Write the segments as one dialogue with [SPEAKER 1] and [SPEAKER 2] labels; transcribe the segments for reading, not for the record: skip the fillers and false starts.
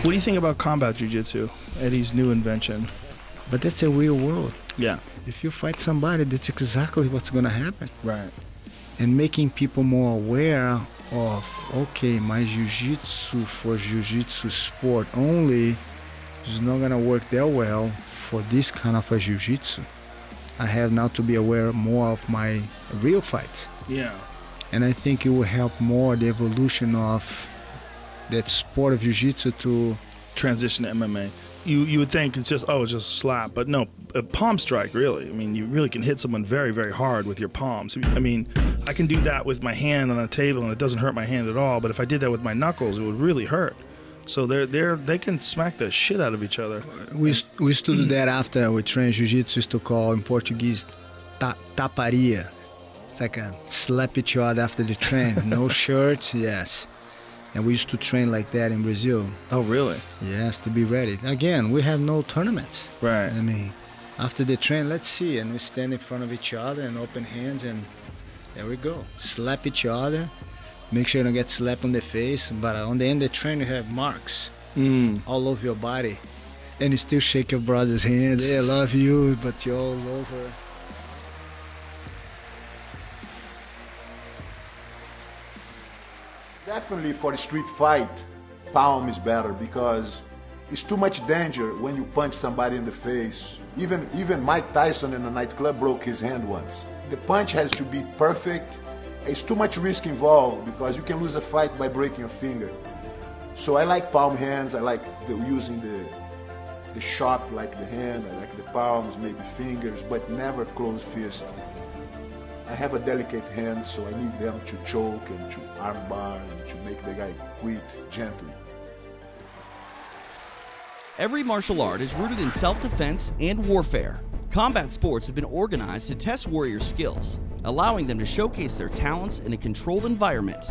[SPEAKER 1] What do you think about combat jiu-jitsu, Eddie's new invention?
[SPEAKER 2] But that's a real world.
[SPEAKER 1] Yeah.
[SPEAKER 2] If you fight somebody, that's exactly what's going to happen.
[SPEAKER 1] Right.
[SPEAKER 2] And making people more aware of, okay, my jiu-jitsu for jiu-jitsu sport only is not going to work that well for this kind of a jiu-jitsu. I have now to be aware more of my real fights.
[SPEAKER 1] Yeah.
[SPEAKER 2] And I think it will help more the evolution of that sport of jiu-jitsu to
[SPEAKER 1] transition to MMA. You would think it's just a slap, but no, a palm strike, really. I mean, you really can hit someone very, very hard with your palms. I mean, I can do that with my hand on a table and it doesn't hurt my hand at all, but if I did that with my knuckles, it would really hurt. So they can smack the shit out of each other.
[SPEAKER 2] We used to do that after we trained jiu-jitsu, used to call in Portuguese taparia. It's like a slap each other after the train. No shirts, yes. And we used to train like that in Brazil.
[SPEAKER 1] Oh, really?
[SPEAKER 2] Yes, to be ready. Again, we have no tournaments.
[SPEAKER 1] Right.
[SPEAKER 2] I mean, after the train, let's see. And we stand in front of each other and open hands and there we go. Slap each other. Make sure you don't get slapped on the face. But on the end of the train, you have marks all over your body. And you still shake your brother's hand. Hey, I love you, but you're all over.
[SPEAKER 3] Definitely for the street fight, palm is better because it's too much danger when you punch somebody in the face. Even Mike Tyson in a nightclub broke his hand once. The punch has to be perfect. It's too much risk involved because you can lose a fight by breaking a finger. So I like palm hands. I like using the sharp like the hand. I like the palms, maybe fingers, but never closed fist. I have a delicate hand, so I need them to choke and to armbar and to make the guy quit gently.
[SPEAKER 4] Every martial art is rooted in self-defense and warfare. Combat sports have been organized to test warriors' skills, allowing them to showcase their talents in a controlled environment.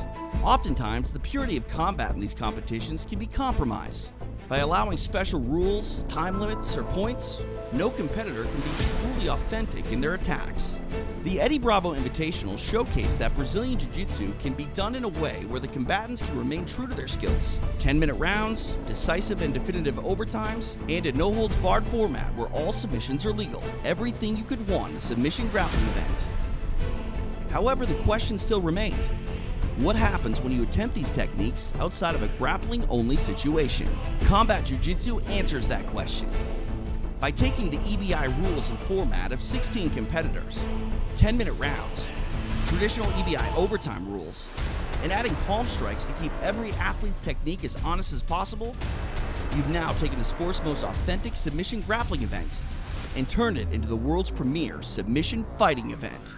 [SPEAKER 4] Oftentimes, the purity of combat in these competitions can be compromised. By allowing special rules, time limits, or points, no competitor can be truly authentic in their attacks. The Eddie Bravo Invitational showcased that Brazilian Jiu-Jitsu can be done in a way where the combatants can remain true to their skills. 10-minute rounds, decisive and definitive overtimes, and a no-holds-barred format where all submissions are legal. Everything you could want in a submission grappling event. However, the question still remained. What happens when you attempt these techniques outside of a grappling-only situation? Combat Jiu-Jitsu answers that question. By taking the EBI rules and format of 16 competitors, 10-minute rounds, traditional EBI overtime rules, and adding palm strikes to keep every athlete's technique as honest as possible, you've now taken the sport's most authentic submission grappling event and turned it into the world's premier submission fighting event.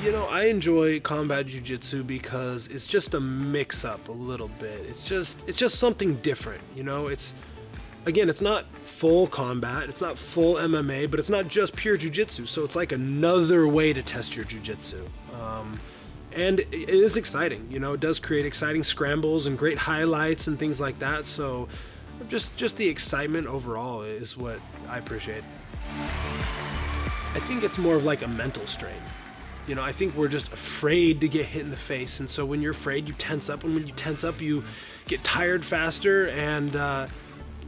[SPEAKER 5] You know, I enjoy combat jiu-jitsu because it's just a mix-up a little bit. It's just something different, you know? It's not full combat, it's not full MMA, but it's not just pure jiu-jitsu, so it's like another way to test your jiu-jitsu. And it is exciting, you know, it does create exciting scrambles and great highlights and things like that, so just the excitement overall is what I appreciate. I think it's more of like a mental strain. You know, I think we're just afraid to get hit in the face, and so when you're afraid, you tense up, and when you tense up, you get tired faster, and,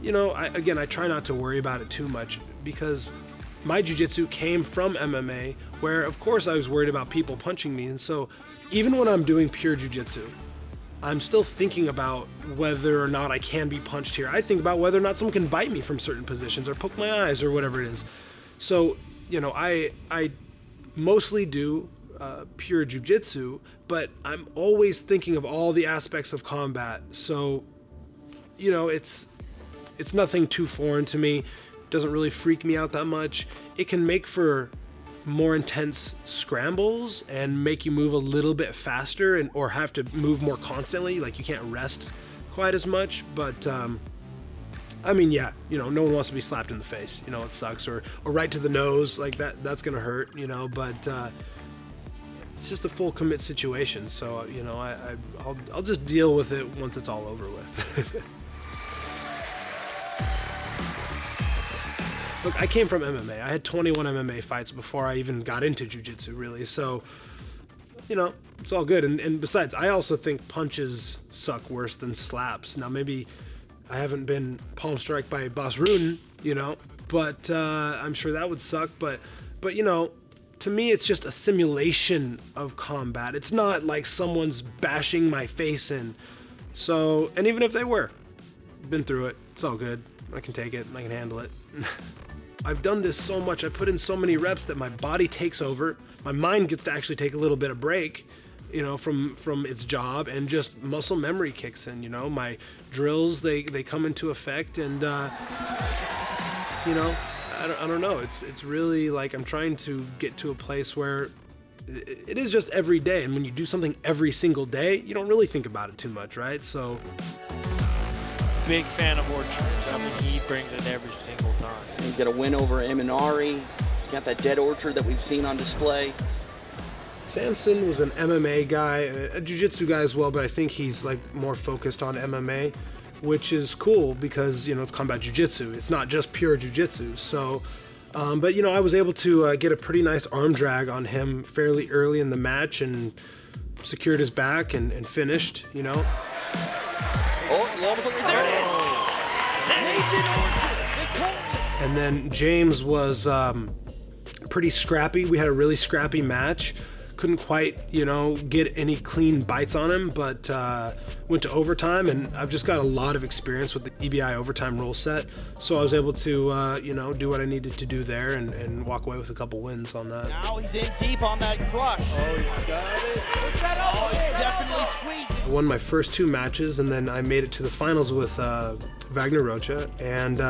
[SPEAKER 5] you know, I try not to worry about it too much, because my jiu-jitsu came from MMA, where, of course, I was worried about people punching me, and so even when I'm doing pure jiu-jitsu, I'm still thinking about whether or not I can be punched here. I think about whether or not someone can bite me from certain positions, or poke my eyes, or whatever it is. So, you know, I mostly do pure jiu-jitsu, but I'm always thinking of all the aspects of combat. So, you know, it's nothing too foreign to me. It doesn't really freak me out that much. It can make for more intense scrambles and make you move a little bit faster or have to move more constantly. Like you can't rest quite as much, but I mean, yeah, you know, no one wants to be slapped in the face. You know, it sucks. Or right to the nose, like that's going to hurt, you know, but it's just a full commit situation. So, you know, I'll just deal with it once it's all over with. Look, I came from MMA. I had 21 MMA fights before I even got into jiu-jitsu, really. So, you know, it's all good. And besides, I also think punches suck worse than slaps. Now, maybe I haven't been palm strike by Boss Ruben, you know, but I'm sure that would suck. But you know, to me, it's just a simulation of combat. It's not like someone's bashing my face in. So, and even if they were, been through it. It's all good. I can take it. I can handle it. I've done this so much. I put in so many reps that my body takes over. My mind gets to actually take a little bit of break, you know, from its job, and just muscle memory kicks in. You know, my drills they come into effect, and you know, I don't know. It's really like I'm trying to get to a place where it is just every day, and when you do something every single day, you don't really think about it too much, right? So.
[SPEAKER 6] Big fan of Orchard. I mean, he brings it every single time.
[SPEAKER 4] He's got a win over Eminari. He's got that dead Orchard that we've seen on display.
[SPEAKER 5] Samson was an MMA guy, a jiu-jitsu guy as well, but I think he's like more focused on MMA, which is cool because, you know, it's combat jiu-jitsu. It's not just pure jiu-jitsu. So, but, you know, I was able to get a pretty nice arm drag on him fairly early in the match and secured his back and finished, you know.
[SPEAKER 6] There it is!
[SPEAKER 5] And then James was pretty scrappy. We had a really scrappy match. Couldn't quite, you know, get any clean bites on him, but went to overtime, and I've just got a lot of experience with the EBI overtime rule set, so I was able to, you know, do what I needed to do there and walk away with a couple wins on that.
[SPEAKER 4] Now he's in deep on that crush.
[SPEAKER 6] Oh, he's got it.
[SPEAKER 4] Oh, he's definitely squeezing.
[SPEAKER 5] I won my first 2 matches, and then I made it to the finals with Wagner Rocha, and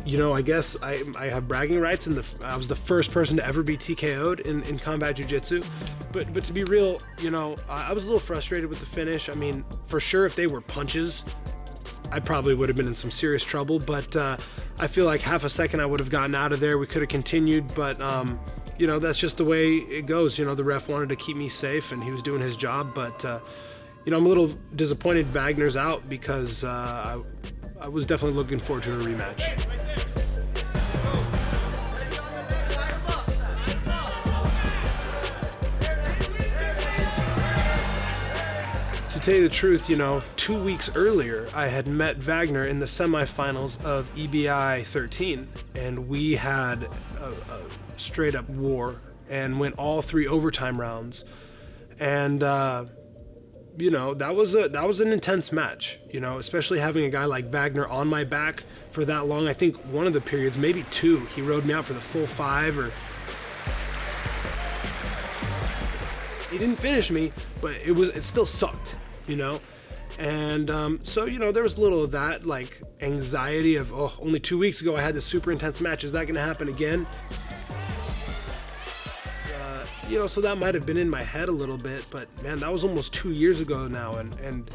[SPEAKER 5] you know, I guess I have bragging rights, and I was the first person to ever be TKO'd in combat jiu-jitsu. But to be real, you know, I was a little frustrated with the finish. I mean, for sure, if they were punches, I probably would have been in some serious trouble. But I feel like half a second I would have gotten out of there. We could have continued, but you know, that's just the way it goes. You know, the ref wanted to keep me safe, and he was doing his job. But you know, I'm a little disappointed Wagner's out because I was definitely looking forward to a rematch. To tell you the truth, you know, 2 weeks earlier, I had met Wagner in the semifinals of EBI 13, and we had a straight up war and went all 3 overtime rounds. And you know, that was an intense match, you know, especially having a guy like Wagner on my back for that long. I think one of the periods, maybe 2, he rode me out for the full 5, or he didn't finish me, but it still sucked, you know. And so, you know, there was a little of that, like anxiety of, oh, only 2 weeks ago I had this super intense match. Is that going to happen again? You know, so that might have been in my head a little bit, but man, that was almost 2 years ago now, and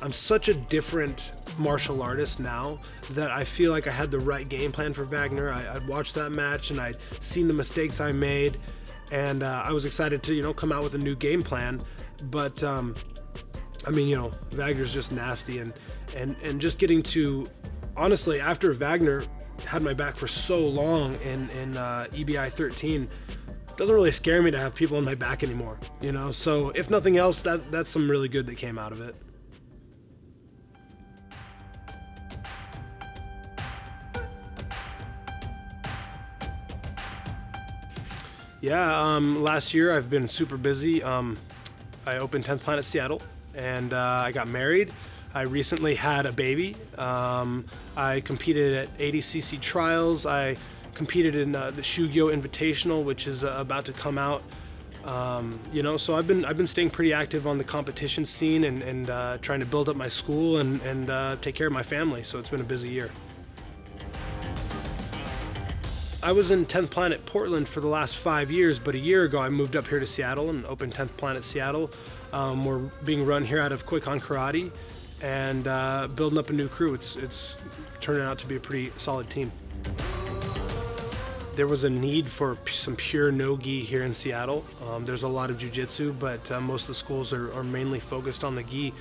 [SPEAKER 5] I'm such a different martial artist now that I feel like I had the right game plan for Wagner. I'd watched that match and I'd seen the mistakes I made, and I was excited to, you know, come out with a new game plan. But I mean, you know, Wagner's just nasty, and just getting to, honestly, after Wagner had my back for so long in EBI 13, doesn't really scare me to have people on my back anymore, you know. So if nothing else, that's some really good that came out of it. Yeah, last year I've been super busy. I opened 10th Planet Seattle, and I got married. I recently had a baby. I competed at ADCC trials. I competed in the Shugyo Invitational, which is about to come out. You know, so I've been staying pretty active on the competition scene and trying to build up my school and take care of my family. So it's been a busy year. I was in 10th Planet Portland for the last 5 years, but a year ago I moved up here to Seattle and opened 10th Planet Seattle. We're being run here out of Koikon Karate, and building up a new crew. It's turning out to be a pretty solid team. There was a need for some pure no-gi here in Seattle. There's a lot of jiu-jitsu, but most of the schools are mainly focused on the gi.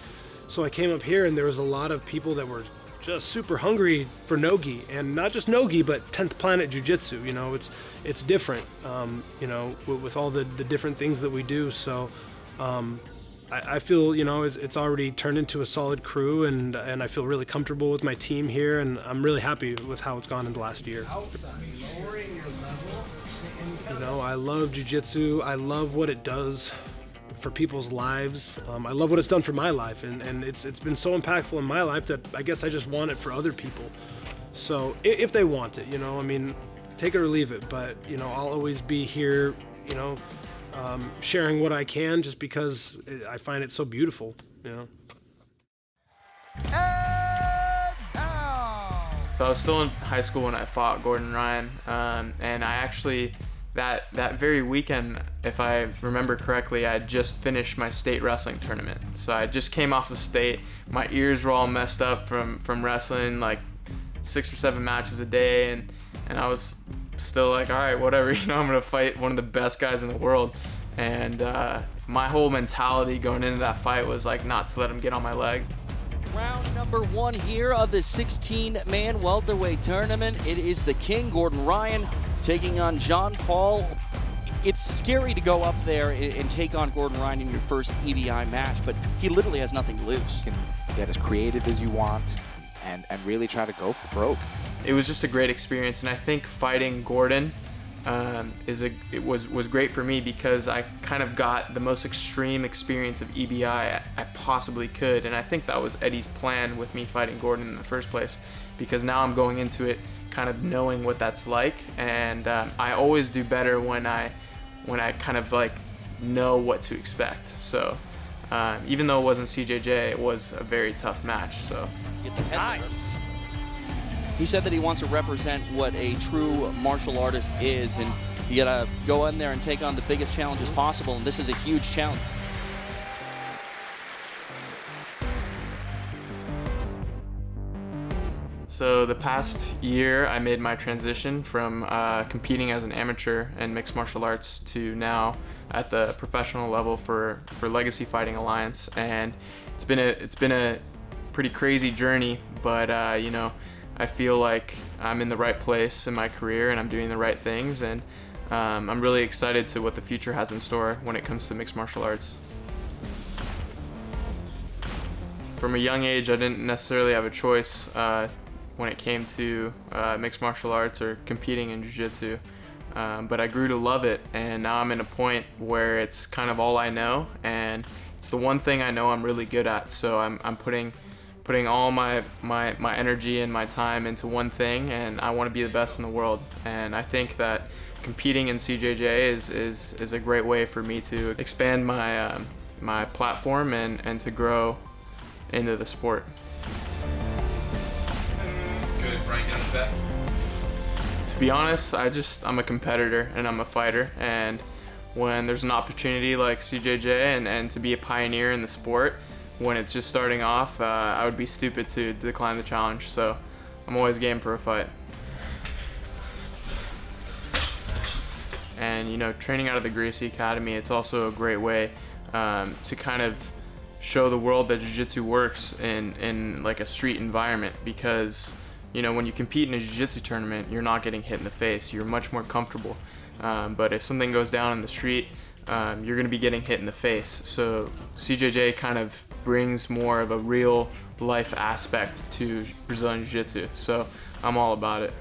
[SPEAKER 5] So I came up here and there was a lot of people that were just super hungry for no-gi, and not just no-gi, but 10th Planet Jiu-Jitsu. You know, it's different, you know, with all the different things that we do. So I feel, you know, it's already turned into a solid crew, and I feel really comfortable with my team here, and I'm really happy with how it's gone in the last year. You know, I love jiu-jitsu. I love what it does for people's lives. I love what it's done for my life, and it's been so impactful in my life that I guess I just want it for other people. So if they want it, you know, I mean, take it or leave it, but, you know, I'll always be here, you know, sharing what I can, just because I find it so beautiful, you know.
[SPEAKER 7] So I was still in high school when I fought Gordon Ryan, and I actually, that very weekend, if I remember correctly, I had just finished my state wrestling tournament. So I just came off of state. My ears were all messed up from wrestling like 6 or 7 matches a day, and I was still like, all right, whatever, you know, I'm gonna fight one of the best guys in the world. And my whole mentality going into that fight was like not to let him get on my legs.
[SPEAKER 4] Round number 1 here of the 16-man welterweight tournament. It is the king, Gordon Ryan, taking on Jean-Paul. It's scary to go up there and take on Gordon Ryan in your first EBI match, but he literally has nothing to lose.
[SPEAKER 8] You can get as creative as you want and really try to go for broke.
[SPEAKER 7] It was just a great experience, and I think fighting Gordon was great for me because I kind of got the most extreme experience of EBI I possibly could, and I think that was Eddie's plan with me fighting Gordon in the first place, because now I'm going into it kind of knowing what that's like, and I always do better when I kind of like know what to expect. So even though it wasn't CJJ, it was a very tough match. So
[SPEAKER 4] nice. He said that he wants to represent what a true martial artist is, and you gotta go in there and take on the biggest challenges possible, and this is a huge challenge.
[SPEAKER 7] So the past year, I made my transition from competing as an amateur in mixed martial arts to now at the professional level for Legacy Fighting Alliance, and it's been a pretty crazy journey, but you know, I feel like I'm in the right place in my career and I'm doing the right things, and I'm really excited to what the future has in store when it comes to mixed martial arts. From a young age, I didn't necessarily have a choice when it came to mixed martial arts or competing in jiu-jitsu, but I grew to love it, and now I'm in a point where it's kind of all I know, and it's the one thing I know I'm really good at, so I'm putting all my energy and my time into one thing, and I want to be the best in the world. And I think that competing in CJJ is a great way for me to expand my platform and to grow into the sport.
[SPEAKER 9] Good, Brian, get on the back.
[SPEAKER 7] To be honest, I'm a competitor and I'm a fighter, and when there's an opportunity like CJJ and to be a pioneer in the sport, when it's just starting off, I would be stupid to decline the challenge, so I'm always game for a fight. And you know, training out of the Gracie Academy, it's also a great way to kind of show the world that jiu-jitsu works in like a street environment, because you know, when you compete in a jiu-jitsu tournament, you're not getting hit in the face, you're much more comfortable. But if something goes down in the street, you're going to be getting hit in the face. So CJJ kind of brings more of a real life aspect to Brazilian Jiu-Jitsu. So I'm all about it.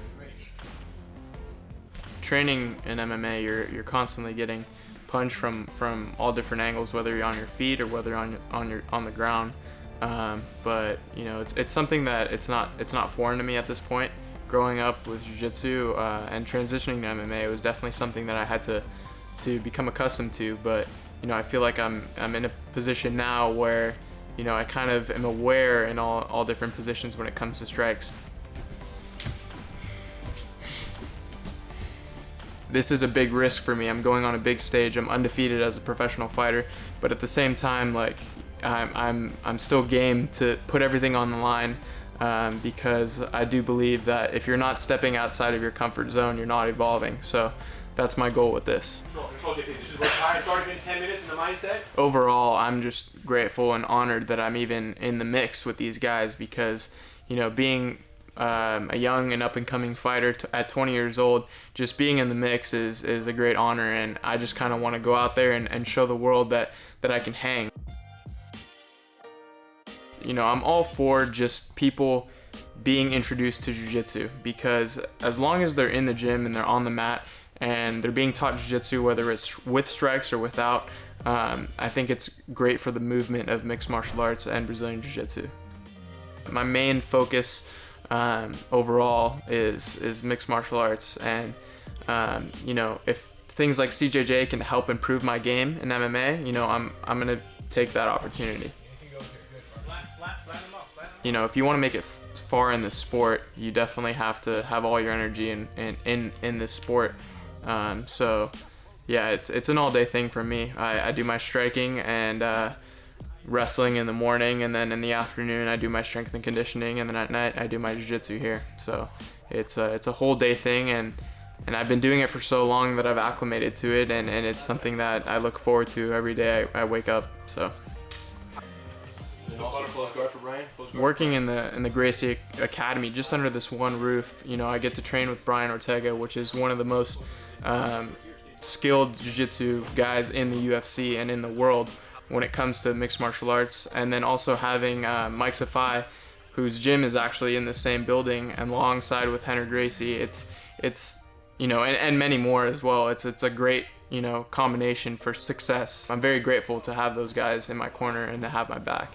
[SPEAKER 7] Training in MMA, you're constantly getting punched from all different angles, whether you're on your feet or whether on the ground. But you know, it's something that it's not foreign to me at this point. Growing up with Jiu-Jitsu and transitioning to MMA, it was definitely something that I had to become accustomed to, but you know, I feel like I'm in a position now where, you know, I kind of am aware in all different positions when it comes to strikes. This is a big risk for me. I'm going on a big stage. I'm undefeated as a professional fighter, but at the same time, like, I'm still game to put everything on the line, because I do believe that if you're not stepping outside of your comfort zone, you're not evolving. So that's my goal with this. Overall, I'm just grateful and honored that I'm even in the mix with these guys, because, you know, being a young and up-and-coming fighter at 20 years old, just being in the mix is a great honor, and I just kind of want to go out there and show the world that I can hang. You know, I'm all for just people being introduced to jiu-jitsu, because as long as they're in the gym and they're on the mat and they're being taught jiu-jitsu, whether it's with strikes or without, I think it's great for the movement of mixed martial arts and Brazilian jiu-jitsu. My main focus overall is mixed martial arts, and you know, if things like CJJ can help improve my game in MMA, you know, I'm gonna take that opportunity. You know, if you want to make it far in this sport, you definitely have to have all your energy in this sport. So yeah, it's an all-day thing for me. I do my striking and wrestling in the morning, and then in the afternoon I do my strength and conditioning, and then at night I do my jiu-jitsu here. So it's a whole day thing, and I've been doing it for so long that I've acclimated to it, and it's something that I look forward to every day I wake up. So working in the Gracie Academy, just under this one roof, you know, I get to train with Brian Ortega, which is one of the most skilled jiu-jitsu guys in the UFC and in the world when it comes to mixed martial arts. And then also having Mike Safai, whose gym is actually in the same building, and alongside with Henry Gracie, it's you know, and many more as well. It's a great, you know, combination for success. I'm very grateful to have those guys in my corner and to have my back.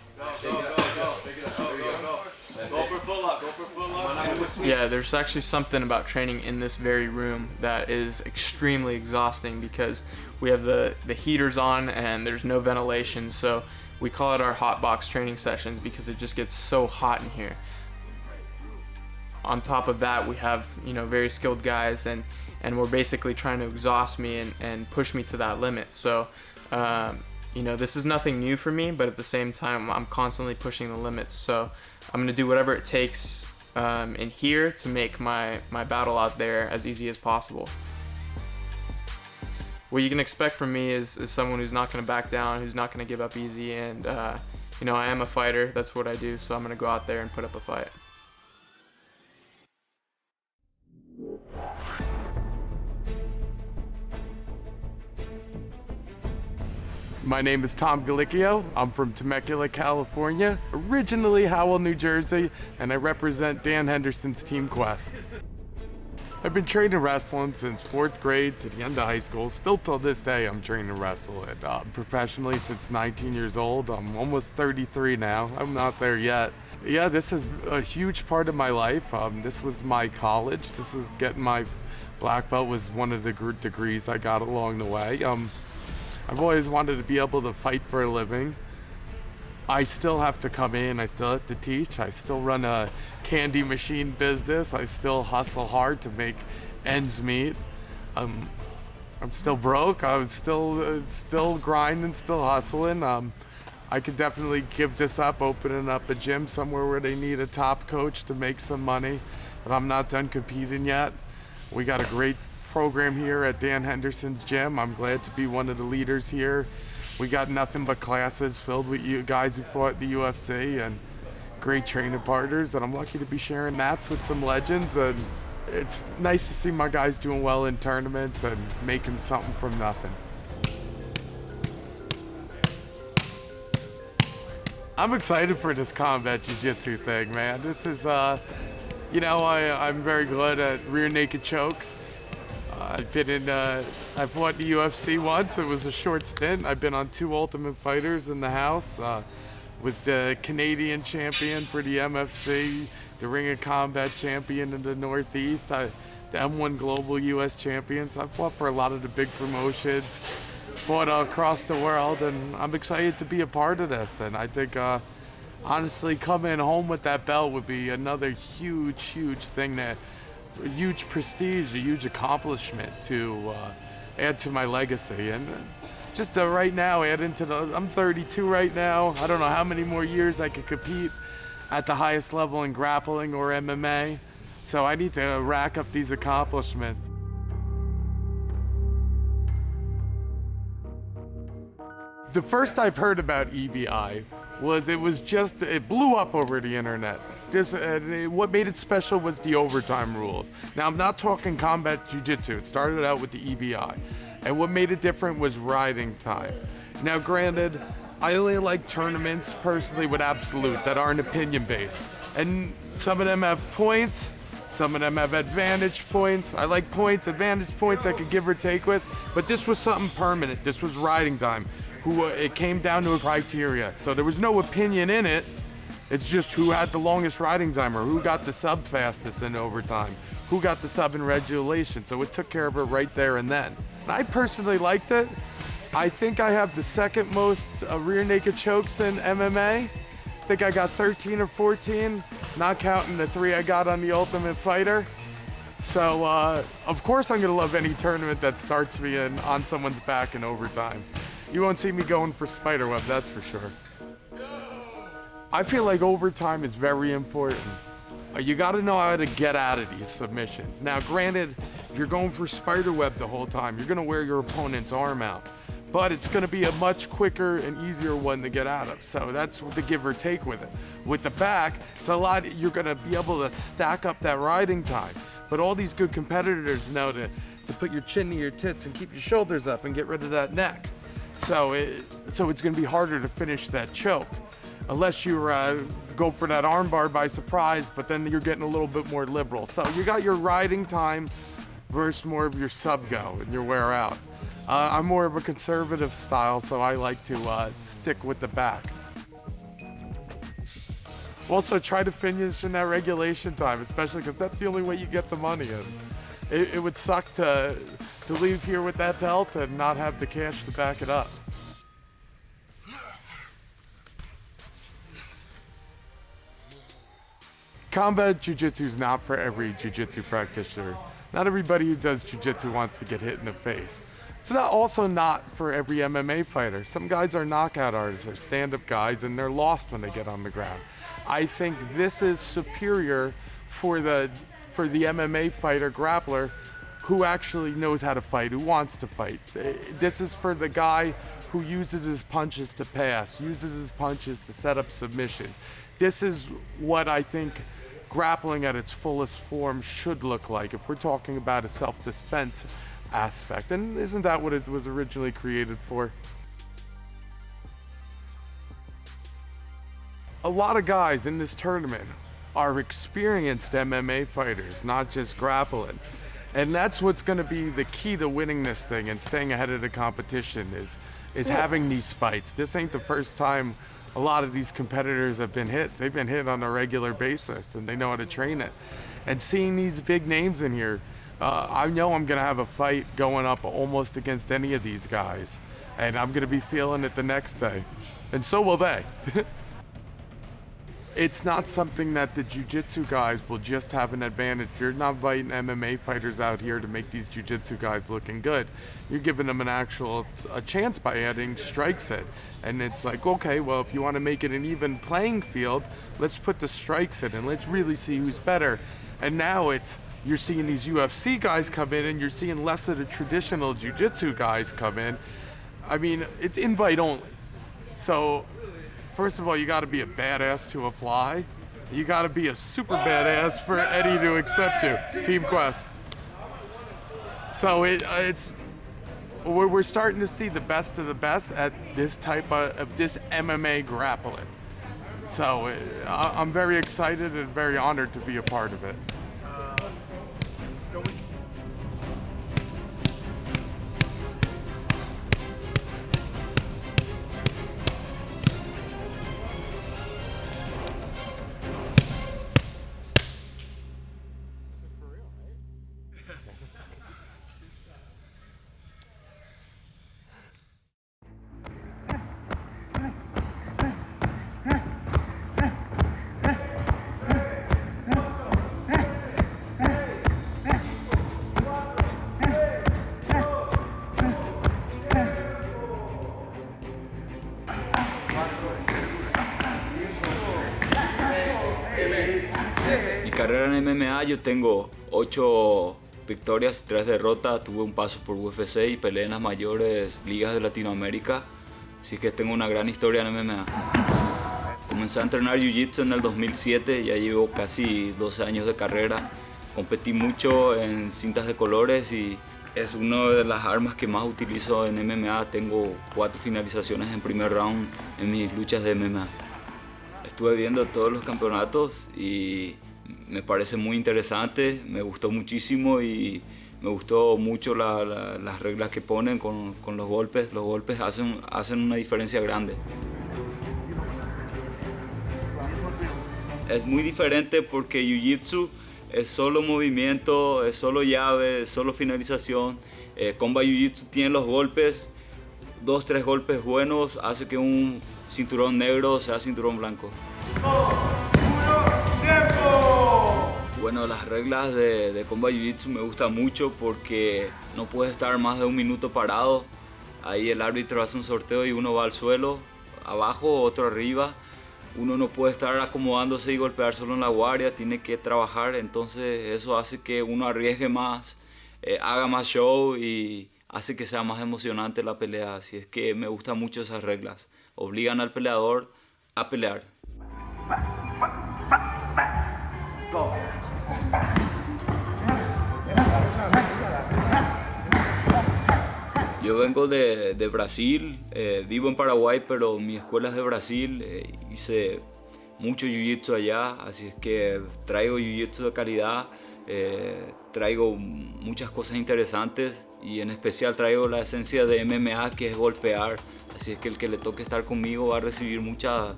[SPEAKER 7] Yeah, there's actually something about training in this very room that is extremely exhausting, because we have the heaters on and there's no ventilation, so we call it our hot box training sessions because it just gets so hot in here. On top of that, we have, you know, very skilled guys, and we're basically trying to exhaust me and push me to that limit. So you know, this is nothing new for me, but at the same time, I'm constantly pushing the limits. So I'm gonna do whatever it takes in here to make my battle out there as easy as possible. What you can expect from me is someone who's not gonna back down, who's not gonna give up easy, and you know, I am a fighter. That's what I do. So I'm gonna go out there and put up a fight.
[SPEAKER 10] My name is Tom Gallicchio. I'm from Temecula, California, originally Howell, New Jersey, and I represent Dan Henderson's Team Quest. I've been training wrestling since 4th grade to the end of high school. Still till this day, I'm training wrestling professionally since 19 years old. I'm almost 33 now. I'm not there yet. Yeah, this is a huge part of my life. This was my college. This is getting my black belt was one of the degrees I got along the way. I've always wanted to be able to fight for a living. I still have to come in, I still have to teach, I still run a candy machine business, I still hustle hard to make ends meet. I'm still broke, I'm still grinding, still hustling. I could definitely give this up, opening up a gym somewhere where they need a top coach to make some money, but I'm not done competing yet. We got a great program here at Dan Henderson's gym. I'm glad to be one of the leaders here. We got nothing but classes filled with you guys who fought the UFC and great training partners, and I'm lucky to be sharing mats with some legends, and it's nice to see my guys doing well in tournaments and making something from nothing. I'm excited for this combat jiu-jitsu thing, man. This is, you know, I'm very good at rear naked chokes. I fought the UFC once. It was a short stint. I've been on 2 Ultimate Fighters in the house. Was the Canadian champion for the MFC, the Ring of Combat champion in the Northeast, the M1 Global US champions. I fought for a lot of the big promotions, fought across the world, and I'm excited to be a part of this. And I think, honestly, coming home with that belt would be another huge thing that. A huge prestige, a huge accomplishment to add to my legacy. And just to right now add into I'm 32 right now. I don't know how many more years I could compete at the highest level in grappling or MMA. So I need to rack up these accomplishments. The first I've heard about EBI was it blew up over the internet. What made it special was the overtime rules. Now I'm not talking combat jiu-jitsu. It started out with the EBI. And what made it different was riding time. Now granted, I only like tournaments personally with absolute that aren't opinion based. And some of them have points, some of them have advantage points. I like points, advantage points I could give or take with, but this was something permanent. This was riding time. It came down to a criteria. So there was no opinion in it. It's just who had the longest riding time or who got the sub fastest in overtime, who got the sub in regulation. So it took care of it right there and then. And I personally liked it. I think I have the second most rear naked chokes in MMA. I think I got 13 or 14, not counting the 3 I got on the Ultimate Fighter. So of course I'm gonna love any tournament that starts me on someone's back in overtime. You won't see me going for spiderweb, that's for sure. I feel like overtime is very important. You gotta know how to get out of these submissions. Now granted, if you're going for spiderweb the whole time, you're gonna wear your opponent's arm out. But it's gonna be a much quicker and easier one to get out of. So that's the give or take with it. With the back, it's a lot, you're gonna be able to stack up that riding time. But all these good competitors know to put your chin to your tits and keep your shoulders up and get rid of that neck. So it's gonna be harder to finish that choke. Unless you go for that armbar by surprise, but then you're getting a little bit more liberal. So you got your riding time versus more of your sub go and your wear out. I'm more of a conservative style, so I like to stick with the back. Also, try to finish in that regulation time, especially because that's the only way you get the money in. It would suck to leave here with that belt and not have the cash to back it up. Combat jiu-jitsu is not for every jiu-jitsu practitioner. Not everybody who does jiu-jitsu wants to get hit in the face. It's also not for every MMA fighter. Some guys are knockout artists or stand-up guys and they're lost when they get on the ground. I think this is superior for the MMA fighter grappler who actually knows how to fight, who wants to fight. This is for the guy who uses his punches to pass, uses his punches to set up submission. This is what I think grappling at its fullest form should look like if we're talking about a self-defense aspect. And isn't that what it was originally created for? A lot of guys in this tournament are experienced MMA fighters, not just grappling. And that's what's going to be the key to winning this thing and staying ahead of the competition is having these fights. This ain't the first time a lot of these competitors have been hit. They've been hit on a regular basis and they know how to train it. And seeing these big names in here, I know I'm gonna have a fight going up almost against any of these guys. And I'm gonna be feeling it the next day. And so will they. It's not something that the jiu-jitsu guys will just have an advantage. You're not inviting MMA fighters out here to make these jiu-jitsu guys looking good. You're giving them a chance by adding strikes in. And it's like, okay, well, if you want to make it an even playing field, let's put the strikes in and let's really see who's better. And now you're seeing these UFC guys come in and you're seeing less of the traditional jiu-jitsu guys come in. I mean, it's invite only. So, first of all, you got to be a badass to apply. You got to be a super badass for Eddie to accept you. Team Quest. So we're starting to see the best of the best at this type of this MMA grappling. So I'm very excited and very honored to be a part of it.
[SPEAKER 11] carrera en MMA yo tengo 8 victorias, 3 derrotas. Tuve un paso por UFC y peleé en las mayores ligas de Latinoamérica. Así que tengo una gran historia en MMA. Comencé a entrenar Jiu-Jitsu en el 2007, ya llevo casi 12 años de carrera. Competí mucho en cintas de colores y es una de las armas que más utilizo en MMA. Tengo 4 finalizaciones en primer round en mis luchas de MMA. Estuve viendo todos los campeonatos y me parece muy interesante, me gustó muchísimo y me gustó mucho las reglas que ponen con los golpes. Los golpes hacen una diferencia grande. Es muy diferente porque Jiu-Jitsu es solo movimiento, es solo llave, es solo finalización. Combat Jiu-Jitsu tiene los golpes, 2-3 golpes buenos, hace que un cinturón negro sea cinturón blanco. Bueno, las reglas de Combat Jiu-Jitsu me gustan mucho porque no puedes estar más de 1 minuto parado. Ahí el árbitro hace un sorteo y uno va al suelo, abajo, otro arriba. Uno no puede estar acomodándose y golpear solo en la guardia, tiene que trabajar, entonces eso hace que uno arriesgue más, haga más show y hace que sea más emocionante la pelea. Así es que me gustan mucho esas reglas, obligan al peleador a pelear. Yo vengo de Brasil, vivo en Paraguay, pero mi escuela es de Brasil, hice mucho jiu-jitsu allá, así es que traigo jiu-jitsu de calidad, traigo muchas cosas interesantes y en especial traigo la esencia de MMA, que es golpear, así es que el que le toque estar conmigo va a recibir muchas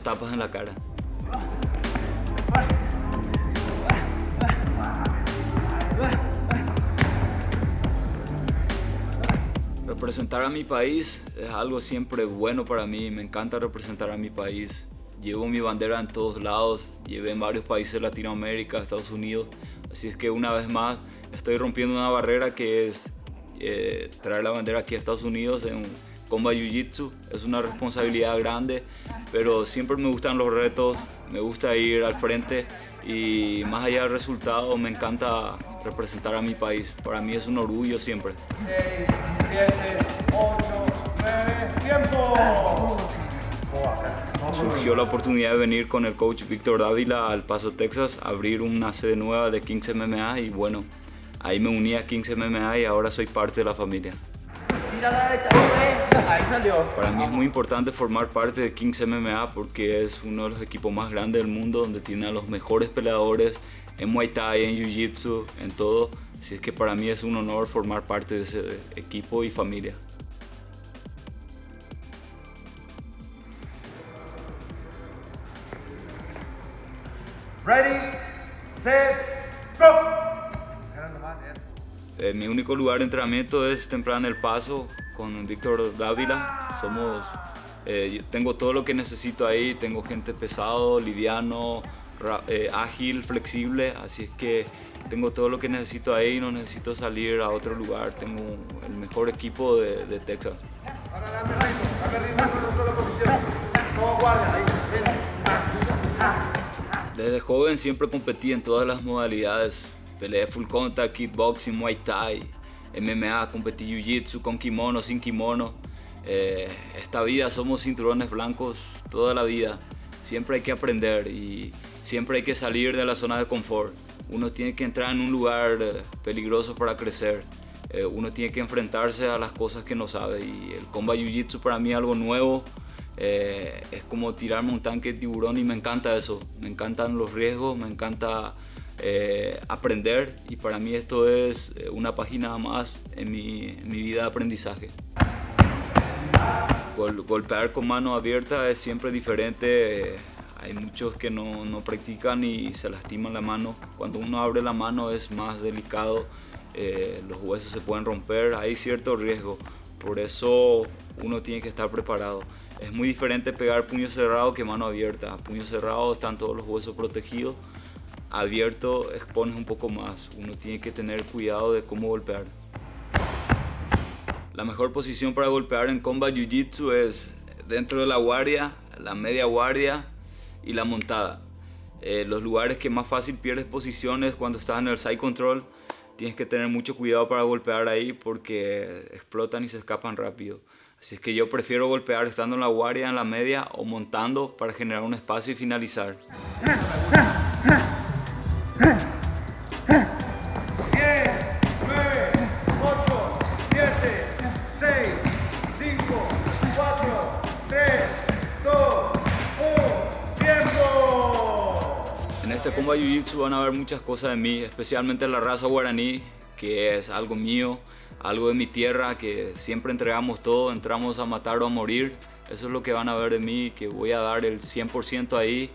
[SPEAKER 11] tapas en la cara. Representar a mi país es algo siempre bueno para mí, me encanta representar a mi país. Llevo mi bandera en todos lados, llevé en varios países de Latinoamérica, Estados Unidos, así es que una vez más estoy rompiendo una barrera que es traer la bandera aquí a Estados Unidos en Combat Jiu-Jitsu. Es una responsabilidad grande, pero siempre me gustan los retos, me gusta ir al frente y más allá del resultado me encanta representar a mi país. Para mí es un orgullo siempre.
[SPEAKER 12] 6, 7, 8, 9, ¡tiempo!
[SPEAKER 11] Surgió la oportunidad de venir con el coach Víctor Dávila al Paso, Texas, a abrir una sede nueva de Kings MMA y bueno, ahí me uní a Kings MMA y ahora soy parte de la familia. Para mí es muy importante formar parte de Kings MMA porque es uno de los equipos más grandes del mundo, donde tiene a los mejores peleadores en Muay Thai, en Jiu-Jitsu, en todo. Así es que para mí es un honor formar parte de ese equipo y familia.
[SPEAKER 12] Ready, set, go.
[SPEAKER 11] Mi único lugar de entrenamiento es temprano en El Paso con Víctor Dávila. Tengo todo lo que necesito ahí, tengo gente pesado, liviano, ágil, flexible, así es que tengo todo lo que necesito ahí, no necesito salir a otro lugar, tengo el mejor equipo de Texas. Desde joven siempre competí en todas las modalidades. Peleé full contact, kickboxing, muay thai, MMA, competí jiu-jitsu con kimono, sin kimono. Esta vida somos cinturones blancos toda la vida. Siempre hay que aprender y siempre hay que salir de la zona de confort. Uno tiene que entrar en un lugar peligroso para crecer. Uno tiene que enfrentarse a las cosas que no sabe y el combat jiu-jitsu para mí es algo nuevo. Es como tirarme un tanque de tiburón y me encanta eso. Me encantan los riesgos, me encanta aprender y para mí esto es una página más en mi vida de aprendizaje. Golpear con mano abierta es siempre diferente. Hay muchos que no practican y se lastiman la mano. Cuando uno abre la mano es más delicado, los huesos se pueden romper, hay cierto riesgo. Por eso uno tiene que estar preparado. Es muy diferente pegar puño cerrado que mano abierta. Puño cerrado están todos los huesos protegidos. Abierto expones un poco más. Uno tiene que tener cuidado de cómo golpear. La mejor posición para golpear en Combat Jiu-Jitsu es dentro de la guardia, la media guardia y la montada. Los lugares que más fácil pierdes posiciones cuando estás en el side control, tienes que tener mucho cuidado para golpear ahí porque explotan y se escapan rápido. Así es que yo prefiero golpear estando en la guardia, en la media o montando para generar un espacio y finalizar.
[SPEAKER 12] 10, 9, 8, 7, 6, 5, 4, 3, 2, 1, ¡tiempo!
[SPEAKER 11] En este combo de Jiu-Jitsu van a ver muchas cosas de mí, especialmente la raza guaraní, que es algo mío, algo de mi tierra, que siempre entregamos todo, entramos a matar o a morir. Eso es lo que van a ver de mí, que voy a dar el 100% ahí,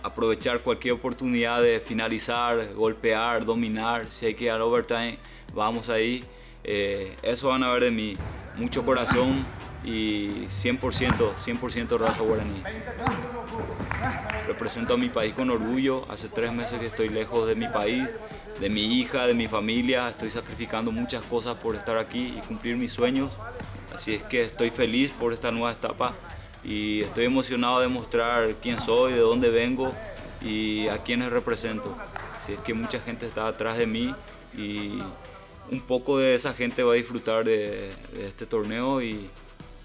[SPEAKER 11] aprovechar cualquier oportunidad de finalizar, golpear, dominar. Si hay que ir al overtime, vamos ahí. Eso van a ver de mí, mucho corazón y 100% raza guaraní. Represento a mi país con orgullo. Hace 3 meses que estoy lejos de mi país, de mi hija, de mi familia. Estoy sacrificando muchas cosas por estar aquí y cumplir mis sueños. Así es que estoy feliz por esta nueva etapa y estoy emocionado de mostrar quién soy, de dónde vengo y a quiénes represento. Así es que mucha gente está atrás de mí y un poco de esa gente va a disfrutar de este torneo y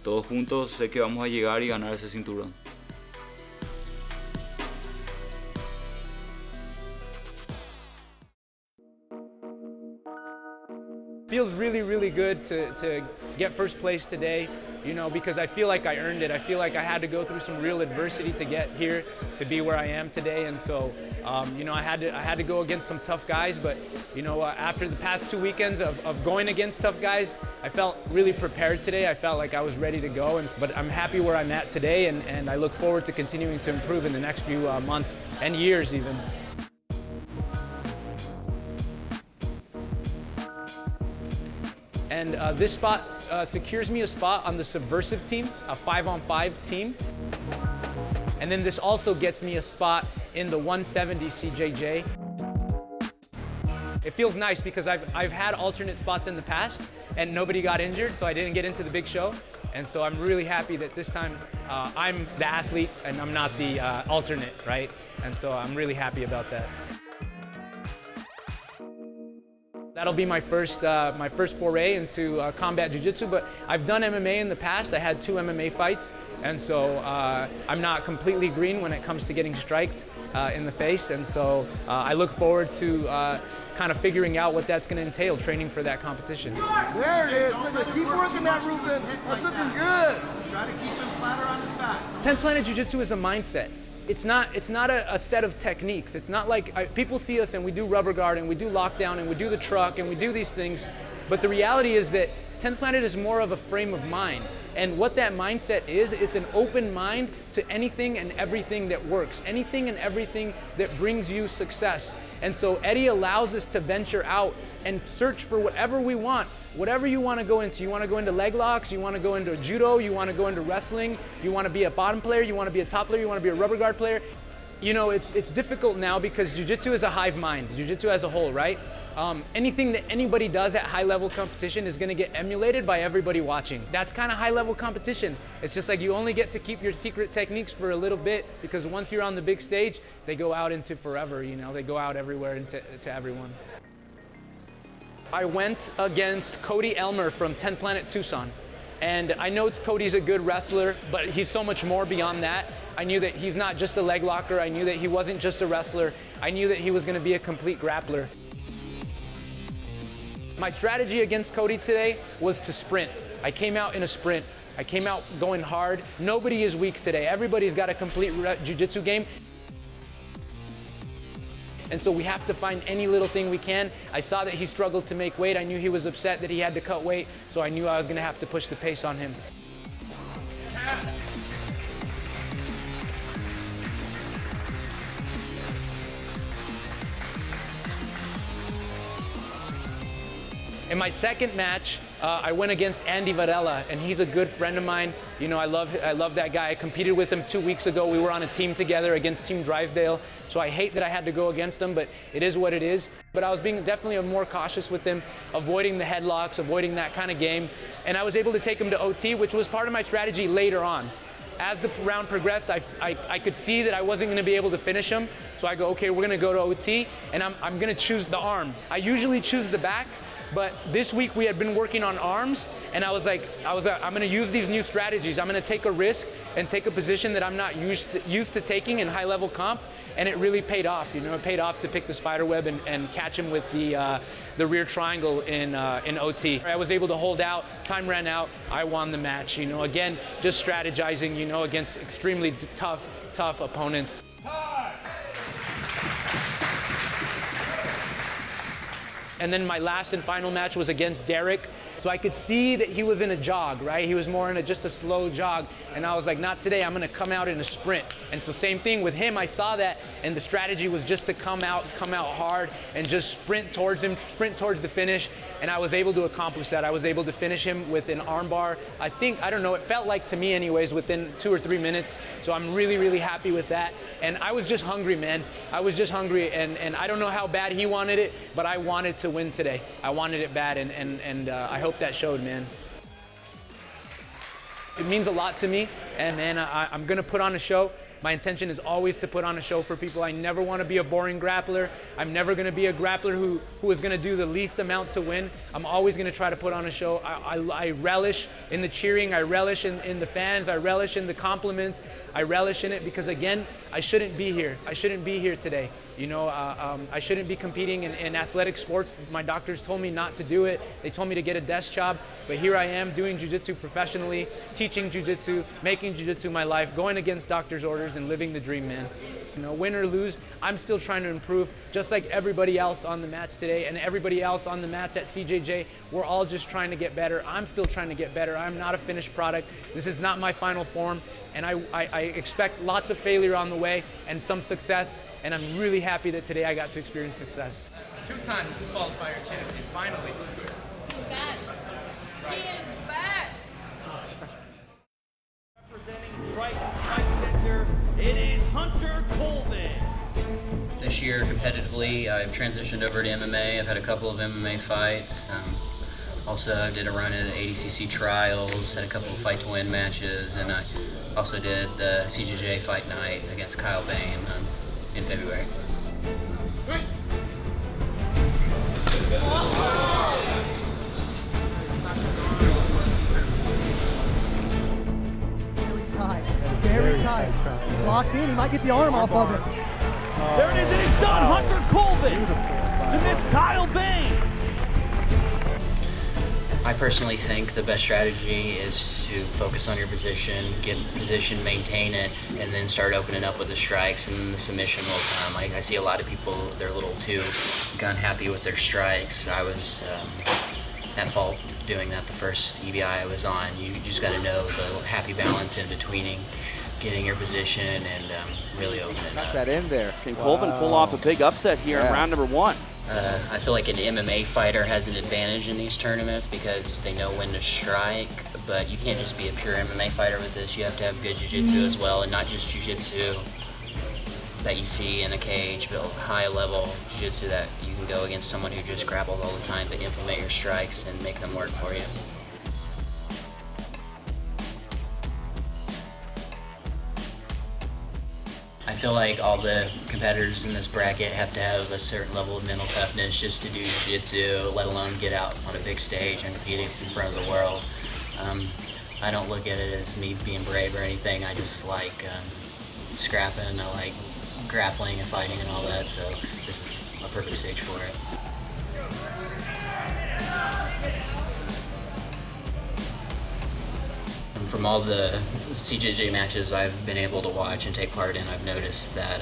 [SPEAKER 11] todos juntos sé que vamos a llegar y ganar ese cinturón.
[SPEAKER 13] Feels really, really good to get first place today, you know, because I feel like I earned it. I feel like I had to go through some real adversity to get here, to be where I am today. And so, you know, I had to go against some tough guys, but, you know, after the past 2 weekends of going against tough guys, I felt really prepared today. I felt like I was ready to go, but I'm happy where I'm at today, and I look forward to continuing to improve in the next few months and years even. And this spot secures me a spot on the subversive team, a 5-on-5 team. And then this also gets me a spot in the 170 CJJ. It feels nice because I've had alternate spots in the past and nobody got injured, so I didn't get into the big show. And so I'm really happy that this time I'm the athlete and I'm not the alternate, right? And so I'm really happy about that. That'll be my first foray into combat jiu-jitsu, but I've done MMA in the past. I had 2 MMA fights, and so I'm not completely green when it comes to getting striked in the face, and so I look forward to kind of figuring out what that's going to entail, training for that competition.
[SPEAKER 12] There it is. Look at, keep working that, Ruben. That's looking good. Try to keep him flatter on his back.
[SPEAKER 13] 10th Planet Jiu-Jitsu is a mindset. It's not a set of techniques. It's not like people see us and we do rubber guard and we do lockdown and we do the truck and we do these things, but the reality is that 10th Planet is more of a frame of mind. And what that mindset is, it's an open mind to anything and everything that works, anything and everything that brings you success. And so Eddie allows us to venture out and search for whatever we want, whatever you want to go into. You want to go into leg locks, you want to go into judo, you want to go into wrestling, you want to be a bottom player, you want to be a top player, you want to be a rubber guard player. You know, it's difficult now because jiu-jitsu is a hive mind, jiu-jitsu as a whole, right? Anything that anybody does at high-level competition is going to get emulated by everybody watching. That's kind of high-level competition. It's just like you only get to keep your secret techniques for a little bit because once you're on the big stage, they go out into forever, you know, they go out everywhere into everyone. I went against Kody Elmer from 10 Planet Tucson. And I know Cody's a good wrestler, but he's so much more beyond that. I knew that he's not just a leg locker. I knew that he wasn't just a wrestler. I knew that he was going to be a complete grappler. My strategy against Kody today was to sprint. I came out in a sprint. I came out going hard. Nobody is weak today. Everybody's got a complete jiu-jitsu game. And so we have to find any little thing we can. I saw that he struggled to make weight. I knew he was upset that he had to cut weight, so I knew I was going to have to push the pace on him. In my second match, I went against Andy Varela, and he's a good friend of mine. You know, I love that guy. I competed with him 2 weeks ago. We were on a team together against Team Drysdale, so I hate that I had to go against him, but it is what it is. But I was being definitely more cautious with him, avoiding the headlocks, avoiding that kind of game, and I was able to take him to OT, which was part of my strategy later on. as the round progressed, I could see that I wasn't going to be able to finish him. So I go, okay, we're going to go to OT, and I'm going to choose the arm. I usually choose the back, but this week we had been working on arms, and I was like, I'm going to use these new strategies. I'm going to take a risk and take a position that I'm not used to taking in high-level comp, and it really paid off. You know, it paid off to pick the spider web and catch him with the rear triangle in OT. I was able to hold out. Time ran out. I won the match. You know, again, just strategizing. You know, against extremely tough opponents. And then my last and final match was against Derrick. So I could see that he was in a jog, right? He was more in just a slow jog. And I was like, not today, I'm gonna come out in a sprint. And so same thing with him, I saw that, and the strategy was just to come out hard and just sprint towards him, sprint towards the finish. And I was able to accomplish that. I was able to finish him with an armbar. I don't know, it felt like to me anyways, within 2 or 3 minutes. So I'm really, really happy with that. And I was just hungry, man. I was just hungry, and I don't know how bad he wanted it, but I wanted to win today. I wanted it bad, and I hope that showed, man. It means a lot to me, and man, I'm gonna put on a show. My intention is always to put on a show for people. I never want to be a boring grappler. I'm never going to be a grappler who is going to do the least amount to win. I'm always going to try to put on a show. I relish in the cheering. I relish in the fans. I relish in the compliments. I relish in it because, again, I shouldn't be here. I shouldn't be here today. You know, I shouldn't be competing in athletic sports. My doctors told me not to do it. They told me to get a desk job. But here I am doing jiu-jitsu professionally, teaching jiu-jitsu, making jiu-jitsu my life, going against doctors' orders and living the dream, man. You know, win or lose, I'm still trying to improve, just like everybody else on the mats today and everybody else on the mats at CJJ. We're all just trying to get better. I'm still trying to get better. I'm not a finished product. This is not my final form. And I expect lots of failure on the way and some success. And I'm really happy that today I got to experience success.
[SPEAKER 14] 2 times the qualifier champion, finally.
[SPEAKER 15] He's back. He is back.
[SPEAKER 4] Representing Triton Fight Center, it is Hunter Colvin.
[SPEAKER 16] This year, competitively, I've transitioned over to MMA. I've had a couple of MMA fights. Also did a run at the ADCC trials, had a couple of fight to win matches, and I also did the CJJ fight night against Kyle Bain in February.
[SPEAKER 17] Very tight. He's locked in. He might get the arm off of it.
[SPEAKER 4] There it is, and it's done. Hunter Colvin submits Kyle Bain.
[SPEAKER 16] I personally think the best strategy is to focus on your position, get position, maintain it, and then start opening up with the strikes, and the submission will come. I see a lot of people, they're a little too gun happy with their strikes. I was at fault doing that the first EBI I was on. You just got to know the happy balance in between getting your position and really opening
[SPEAKER 8] Snuck
[SPEAKER 16] up.
[SPEAKER 8] that in there.
[SPEAKER 4] Can Colvin pull off a big upset here in round number 1?
[SPEAKER 16] I feel like an MMA fighter has an advantage in these tournaments because they know when to strike, but you can't just be a pure MMA fighter with this. You have to have good jiu-jitsu as well, and not just jiu-jitsu that you see in a cage, but high-level jiu-jitsu that you can go against someone who just grapples all the time, but implement your strikes and make them work for you. I feel like all the competitors in this bracket have to have a certain level of mental toughness just to do jiu-jitsu, let alone get out on a big stage and compete in front of the world. I don't look at it as me being brave or anything. I just like scrapping, I like grappling and fighting and all that, so this is a perfect stage for it. From all the CJJ matches I've been able to watch and take part in, I've noticed that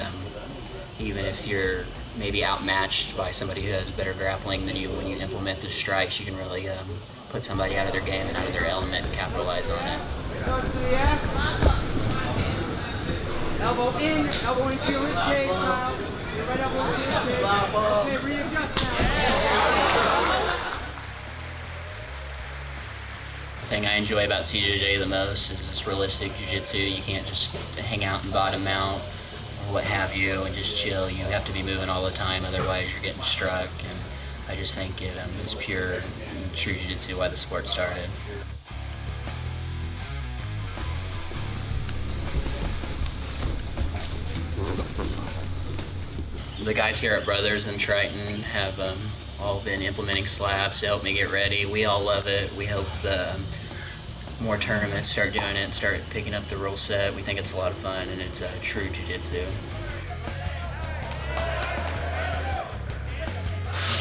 [SPEAKER 16] even if you're maybe outmatched by somebody who has better grappling than you, when you implement the strikes, you can really put somebody out of their game and out of their element and capitalize on it.
[SPEAKER 14] Elbow in, elbow into your rib cage, Kyle. Right elbow into your rib cage. Okay, readjust now.
[SPEAKER 16] The thing I enjoy about CJJ the most is this realistic jiu-jitsu. You can't just hang out and bottom mount or what have you and just chill. You have to be moving all the time, otherwise you're getting struck. And I just think it is pure and true jiu-jitsu why the sport started. The guys here at Brothers and Triton have all been implementing slaps to help me get ready. We all love it. We hope the more tournaments start doing it and start picking up the rule set. We think it's a lot of fun and it's true jiu-jitsu.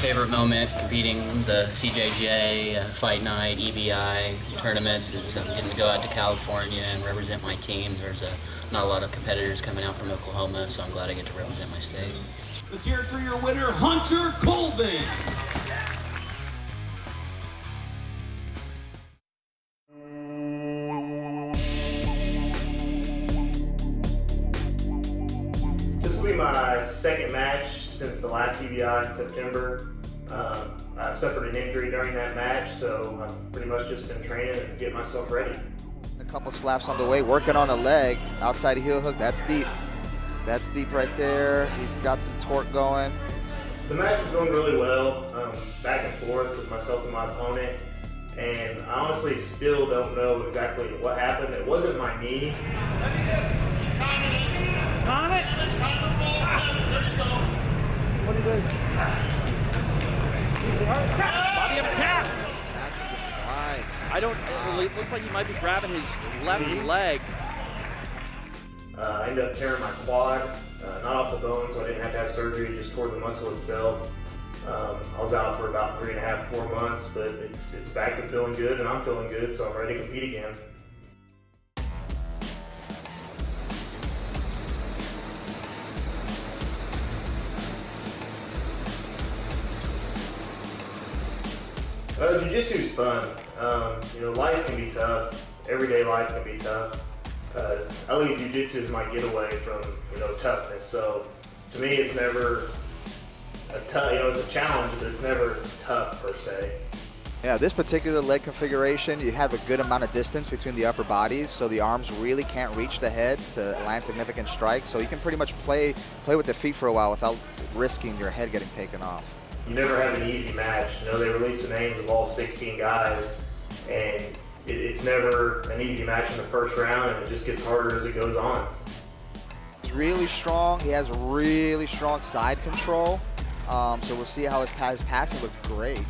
[SPEAKER 16] Favorite moment competing the CJJ, Fight Night, EBI tournaments is getting to go out to California and represent my team. There's not a lot of competitors coming out from Oklahoma, so I'm glad I get to represent my state.
[SPEAKER 18] Let's hear it for your winner, Hunter Colvin.
[SPEAKER 19] This will be my second match since the last EBI in September. I suffered an injury during that match, so I've pretty much just been training and getting myself ready.
[SPEAKER 8] A couple slaps on the way, working on a leg, outside heel hook, that's deep. That's deep right there. He's got some torque going.
[SPEAKER 19] The match was going really well, back and forth with myself and my opponent, and I honestly still don't know exactly what happened. It wasn't my knee.
[SPEAKER 14] What are you doing?
[SPEAKER 4] Bobby attacks. I don't. It looks like he might be grabbing his left leg.
[SPEAKER 19] I ended up tearing my quad, not off the bone, so I didn't have to have surgery. Just tore the muscle itself. I was out for about 3.5, 4 months, but it's back to feeling good, and I'm feeling good, so I'm ready to compete again. Jiu-Jitsu is fun. Life can be tough. Everyday life can be tough. I look at Jiu-Jitsu as my getaway from toughness. So to me, it's never it's a challenge, but it's never tough per se.
[SPEAKER 8] Yeah, this particular leg configuration, you have a good amount of distance between the upper bodies, so the arms really can't reach the head to land significant strikes. So you can pretty much play with the feet for a while without risking your head getting taken off.
[SPEAKER 19] You never have an easy match. They release the names of all 16 guys, and it's never an easy match in the first round, and it just gets harder as it goes on.
[SPEAKER 8] He's really strong. He has really strong side control. So we'll see how his passing looks great.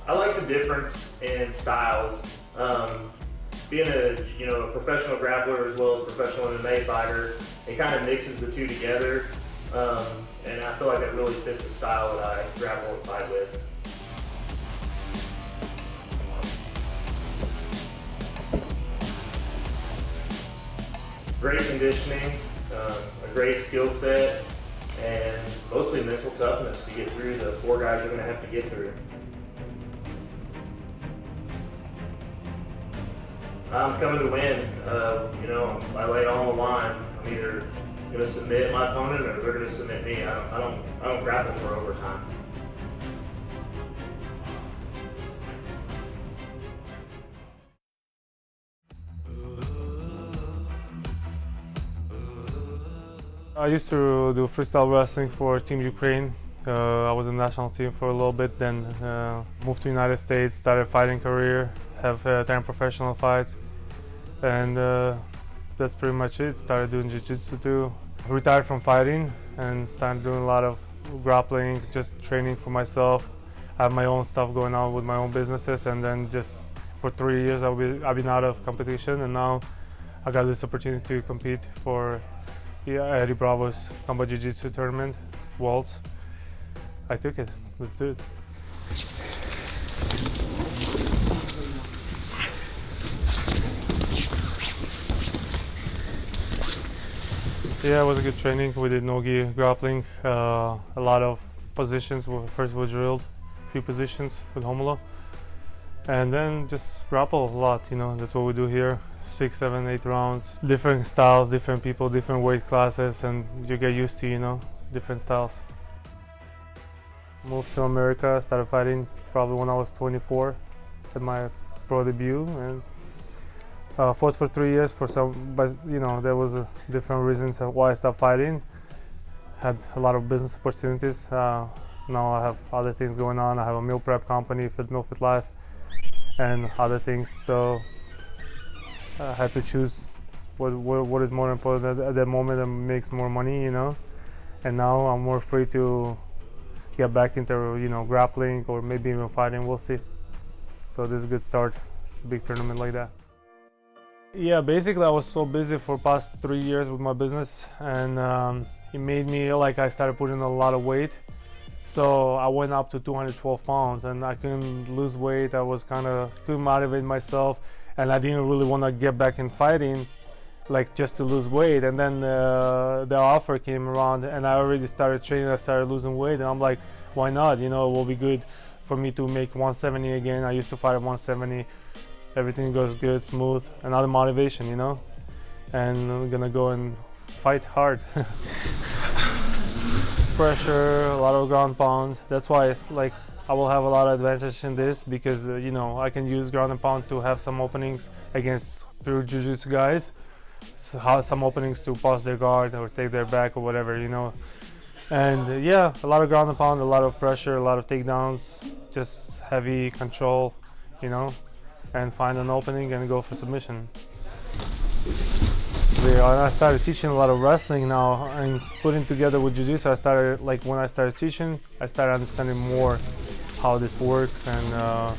[SPEAKER 19] I like the difference in styles. Being a professional grappler as well as a professional MMA fighter, it kind of mixes the two together. And I feel like it really fits the style that I grapple and fight with. Great conditioning, a great skill set, and mostly mental toughness to get through the 4 guys you're going to have to get through. I'm coming to win. I lay it all on the line. I'm either going to submit my opponent or they're going to submit me. I don't grapple for overtime.
[SPEAKER 20] I used to do freestyle wrestling for Team Ukraine. I was in the national team for a little bit, then moved to the United States, started fighting career, have 10 professional fights, and that's pretty much it. Started doing jiu-jitsu too. Retired from fighting and started doing a lot of grappling, just training for myself. I have my own stuff going on with my own businesses, and then just for 3 years I've been out of competition, and now I got this opportunity to compete for Eddie Bravo's combat jiu-jitsu tournament, Worlds. I took it. Let's do it. Yeah, it was a good training. We did no-gi grappling, a lot of positions. First we drilled a few positions with Homolo, and then just grapple a lot, that's what we do here. 6, 7, 8 rounds, different styles, different people, different weight classes, and you get used to, different styles. Moved to America, started fighting probably when I was 24 at my pro debut, and fought for 3 years but there was different reasons why I stopped fighting. Had a lot of business opportunities. Now I have other things going on. I have a meal prep company, Fit Meal Fit Life, and other things. So I had to choose what is more important at that moment and makes more money, and now I'm more free to get back into, you know, grappling or maybe even fighting. We'll see. So this is a good start, big tournament like that. Yeah, basically I was so busy for past 3 years with my business, and it made me like I started putting a lot of weight. So I went up to 212 pounds and I couldn't lose weight. I was couldn't motivate myself, and I didn't really want to get back in fighting, like just to lose weight. And then the offer came around and I already started training. I started losing weight, and I'm like, why not? You know, it will be good for me to make 170 again. I used to fight at 170. Everything goes good, smooth, another motivation, you know, and I'm gonna go and fight hard. Pressure, a lot of ground pound. That's why, like, I will have a lot of advantage in this, because you know, I can use ground and pound to have some openings against pure jiu-jitsu guys, so some openings to pass their guard or take their back or whatever, you know. And yeah, a lot of ground and pound, a lot of pressure, a lot of takedowns, just heavy control, you know, and find an opening and go for submission. I started teaching a lot of wrestling now and putting together with jiu-jitsu. I started, like, when I started teaching, I started understanding more how this works, and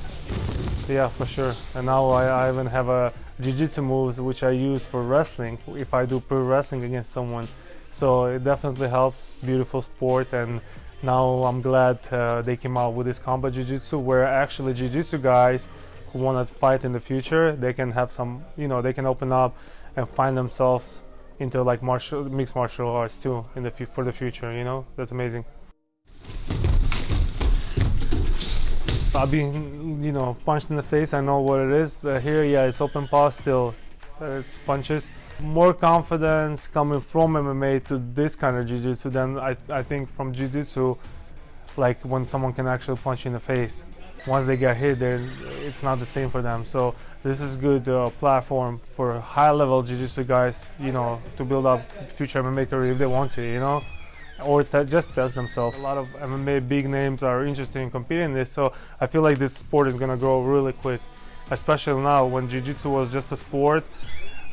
[SPEAKER 20] yeah, for sure. And now I even have a jiu-jitsu moves which I use for wrestling if I do pro wrestling against someone. So it definitely helps. Beautiful sport, and now I'm glad they came out with this combat jiu-jitsu, where actually jiu-jitsu guys who want to fight in the future, they can have some, you know, they can open up and find themselves into like mixed martial arts too in the for the future, you know. That's amazing. I've been, you know, punched in the face. I know what it is. Here, yeah, it's open paw still. It's punches. More confidence coming from MMA to this kind of jiu-jitsu than I think from jiu-jitsu, like when someone can actually punch you in the face. Once they get hit, then it's not the same for them. So this is good platform for high-level jiu-jitsu guys, you know, to build up future MMA career if they want to, you know, or just test themselves. A lot of MMA big names are interested in competing in this, so I feel like this sport is gonna grow really quick, especially now when jiu-jitsu was just a sport.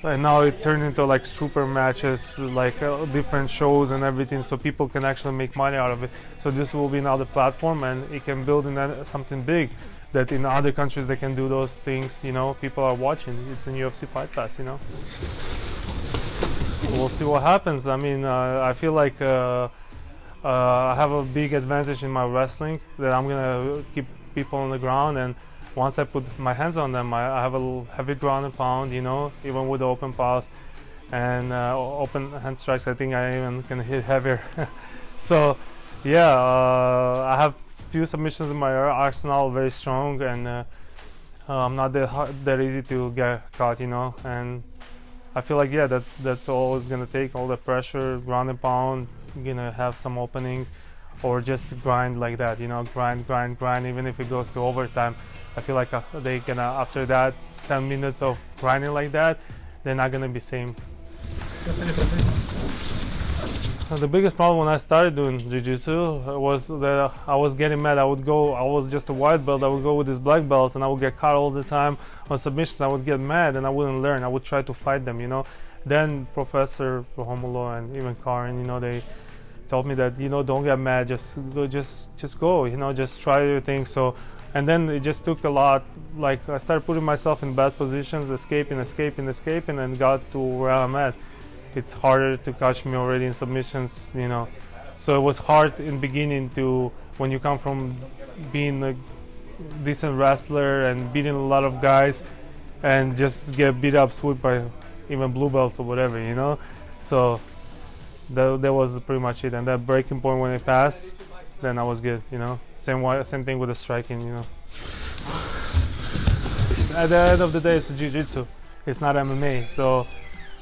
[SPEAKER 20] And now it turned into like super matches, like different shows and everything, so people can actually make money out of it. So this will be another platform, and it can build in something big that in other countries they can do those things, you know. People are watching. It's in UFC Fight Pass, you know. We'll see what happens. I mean, I feel like I have a big advantage in my wrestling, that I'm gonna keep people on the ground, and once I put my hands on them, I have a little heavy ground and pound, you know, even with the open paws and open hand strikes. I think I even can hit heavier. So, yeah, I have few submissions in my arsenal, very strong, and I'm not that easy to get caught, you know. And I feel like, yeah, that's all it's gonna take. All the pressure, ground and pound, gonna have some opening, or just grind like that, you know, grind, even if it goes to overtime. I feel like they gonna, after that 10 minutes of grinding like that, they're not gonna be same. The biggest problem when I started doing jiu-jitsu was that I was getting mad. I was just a white belt, I would go with this black belt and I would get caught all the time on submissions. I would get mad and I wouldn't learn. I would try to fight them, you know. Then Professor Romulo and even Karin, you know, they told me that, you know, don't get mad, just go, you know, just try your thing. So, and then it just took a lot. Like, I started putting myself in bad positions, escaping, and got to where I'm at. It's harder to catch me already in submissions, you know. So it was hard in beginning to, when you come from being a decent wrestler and beating a lot of guys, and just get beat up, swept by even blue belts or whatever, you know. So that was pretty much it. And that breaking point, when it passed, then I was good, you know. Same thing with the striking, you know. At the end of the day, it's jiu-jitsu. It's not MMA. So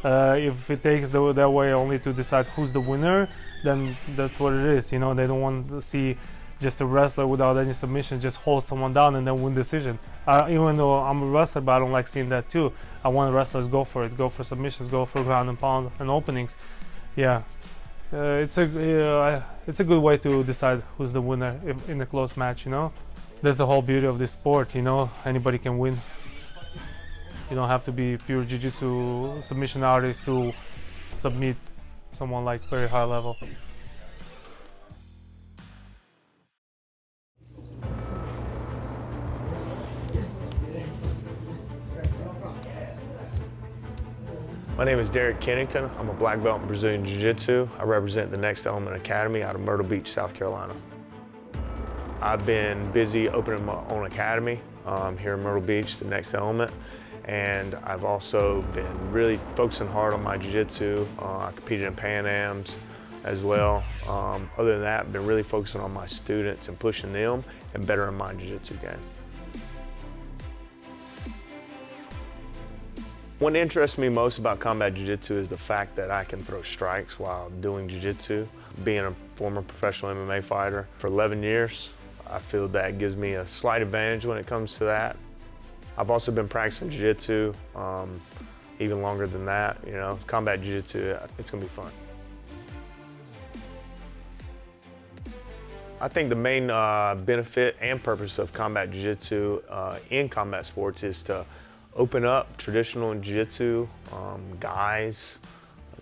[SPEAKER 20] if it takes that way only to decide who's the winner, then that's what it is. You know, they don't want to see just a wrestler without any submission just hold someone down and then win decision. Even though I'm a wrestler, but I don't like seeing that too. I want wrestlers go for it, go for submissions, go for ground and pound and openings. Yeah. It's a good way to decide who's the winner in a close match, you know. That's the whole beauty of this sport, you know. Anybody can win. You don't have to be pure jiu-jitsu submission artist to submit someone like very high level.
[SPEAKER 21] My name is Derrick Kennington. I'm a black belt in Brazilian Jiu-Jitsu. I represent the Next Element Academy out of Myrtle Beach, South Carolina. I've been busy opening my own academy here in Myrtle Beach, the Next Element, and I've also been really focusing hard on my Jiu-Jitsu. I competed in Pan Ams as well. Other than that, I've been really focusing on my students and pushing them and bettering my Jiu-Jitsu game. What interests me most about combat jiu-jitsu is the fact that I can throw strikes while doing jiu-jitsu. Being a former professional MMA fighter for 11 years, I feel that gives me a slight advantage when it comes to that. I've also been practicing jiu-jitsu even longer than that. You know, combat jiu-jitsu, it's gonna be fun. I think the main benefit and purpose of combat jiu-jitsu in combat sports is to open up traditional jiu-jitsu guys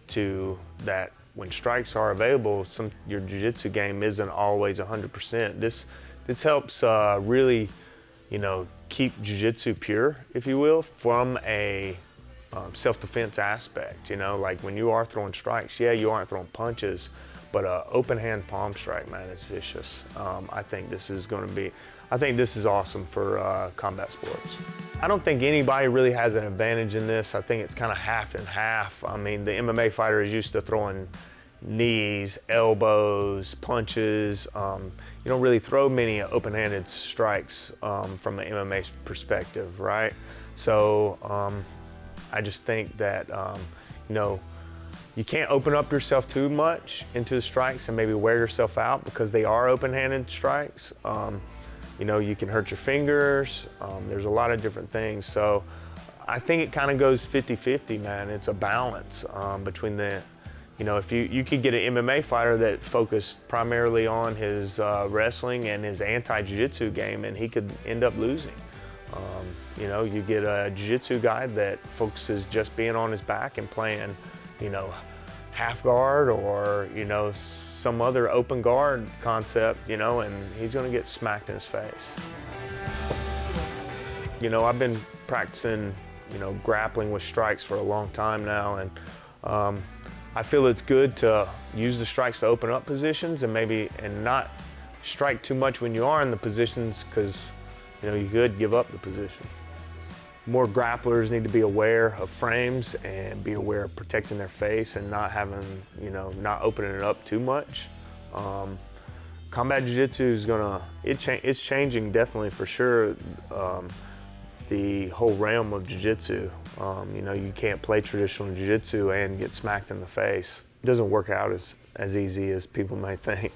[SPEAKER 21] to that when strikes are available, your jiu-jitsu game isn't always 100%. This helps really, you know, keep jiu-jitsu pure, if you will, from a self-defense aspect. You know, like when you are throwing strikes, yeah, you aren't throwing punches, but an open hand palm strike, man, is vicious. I think this is awesome for combat sports. I don't think anybody really has an advantage in this. I think it's kind of half and half. I mean, the MMA fighter is used to throwing knees, elbows, punches. You don't really throw many open-handed strikes from an MMA perspective, right? So I just think that, you know, you can't open up yourself too much into the strikes and maybe wear yourself out because they are open-handed strikes. You know, you can hurt your fingers. There's a lot of different things. So I think it kind of goes 50-50, man. It's a balance between the, you know, if you could get an MMA fighter that focused primarily on his wrestling and his anti-jiu-jitsu game, and he could end up losing. You know, you get a jiu-jitsu guy that focuses just being on his back and playing, you know, half guard or, you know, some other open guard concept, you know, and he's gonna get smacked in his face. You know, I've been practicing, you know, grappling with strikes for a long time now, and I feel it's good to use the strikes to open up positions and not strike too much when you are in the positions because, you know, you could give up the position. More grapplers need to be aware of frames and be aware of protecting their face and not having, you know, not opening it up too much. Combat jiu-jitsu is it's changing definitely for sure, the whole realm of jiu-jitsu. You know, you can't play traditional jiu-jitsu and get smacked in the face. It doesn't work out as easy as people might think.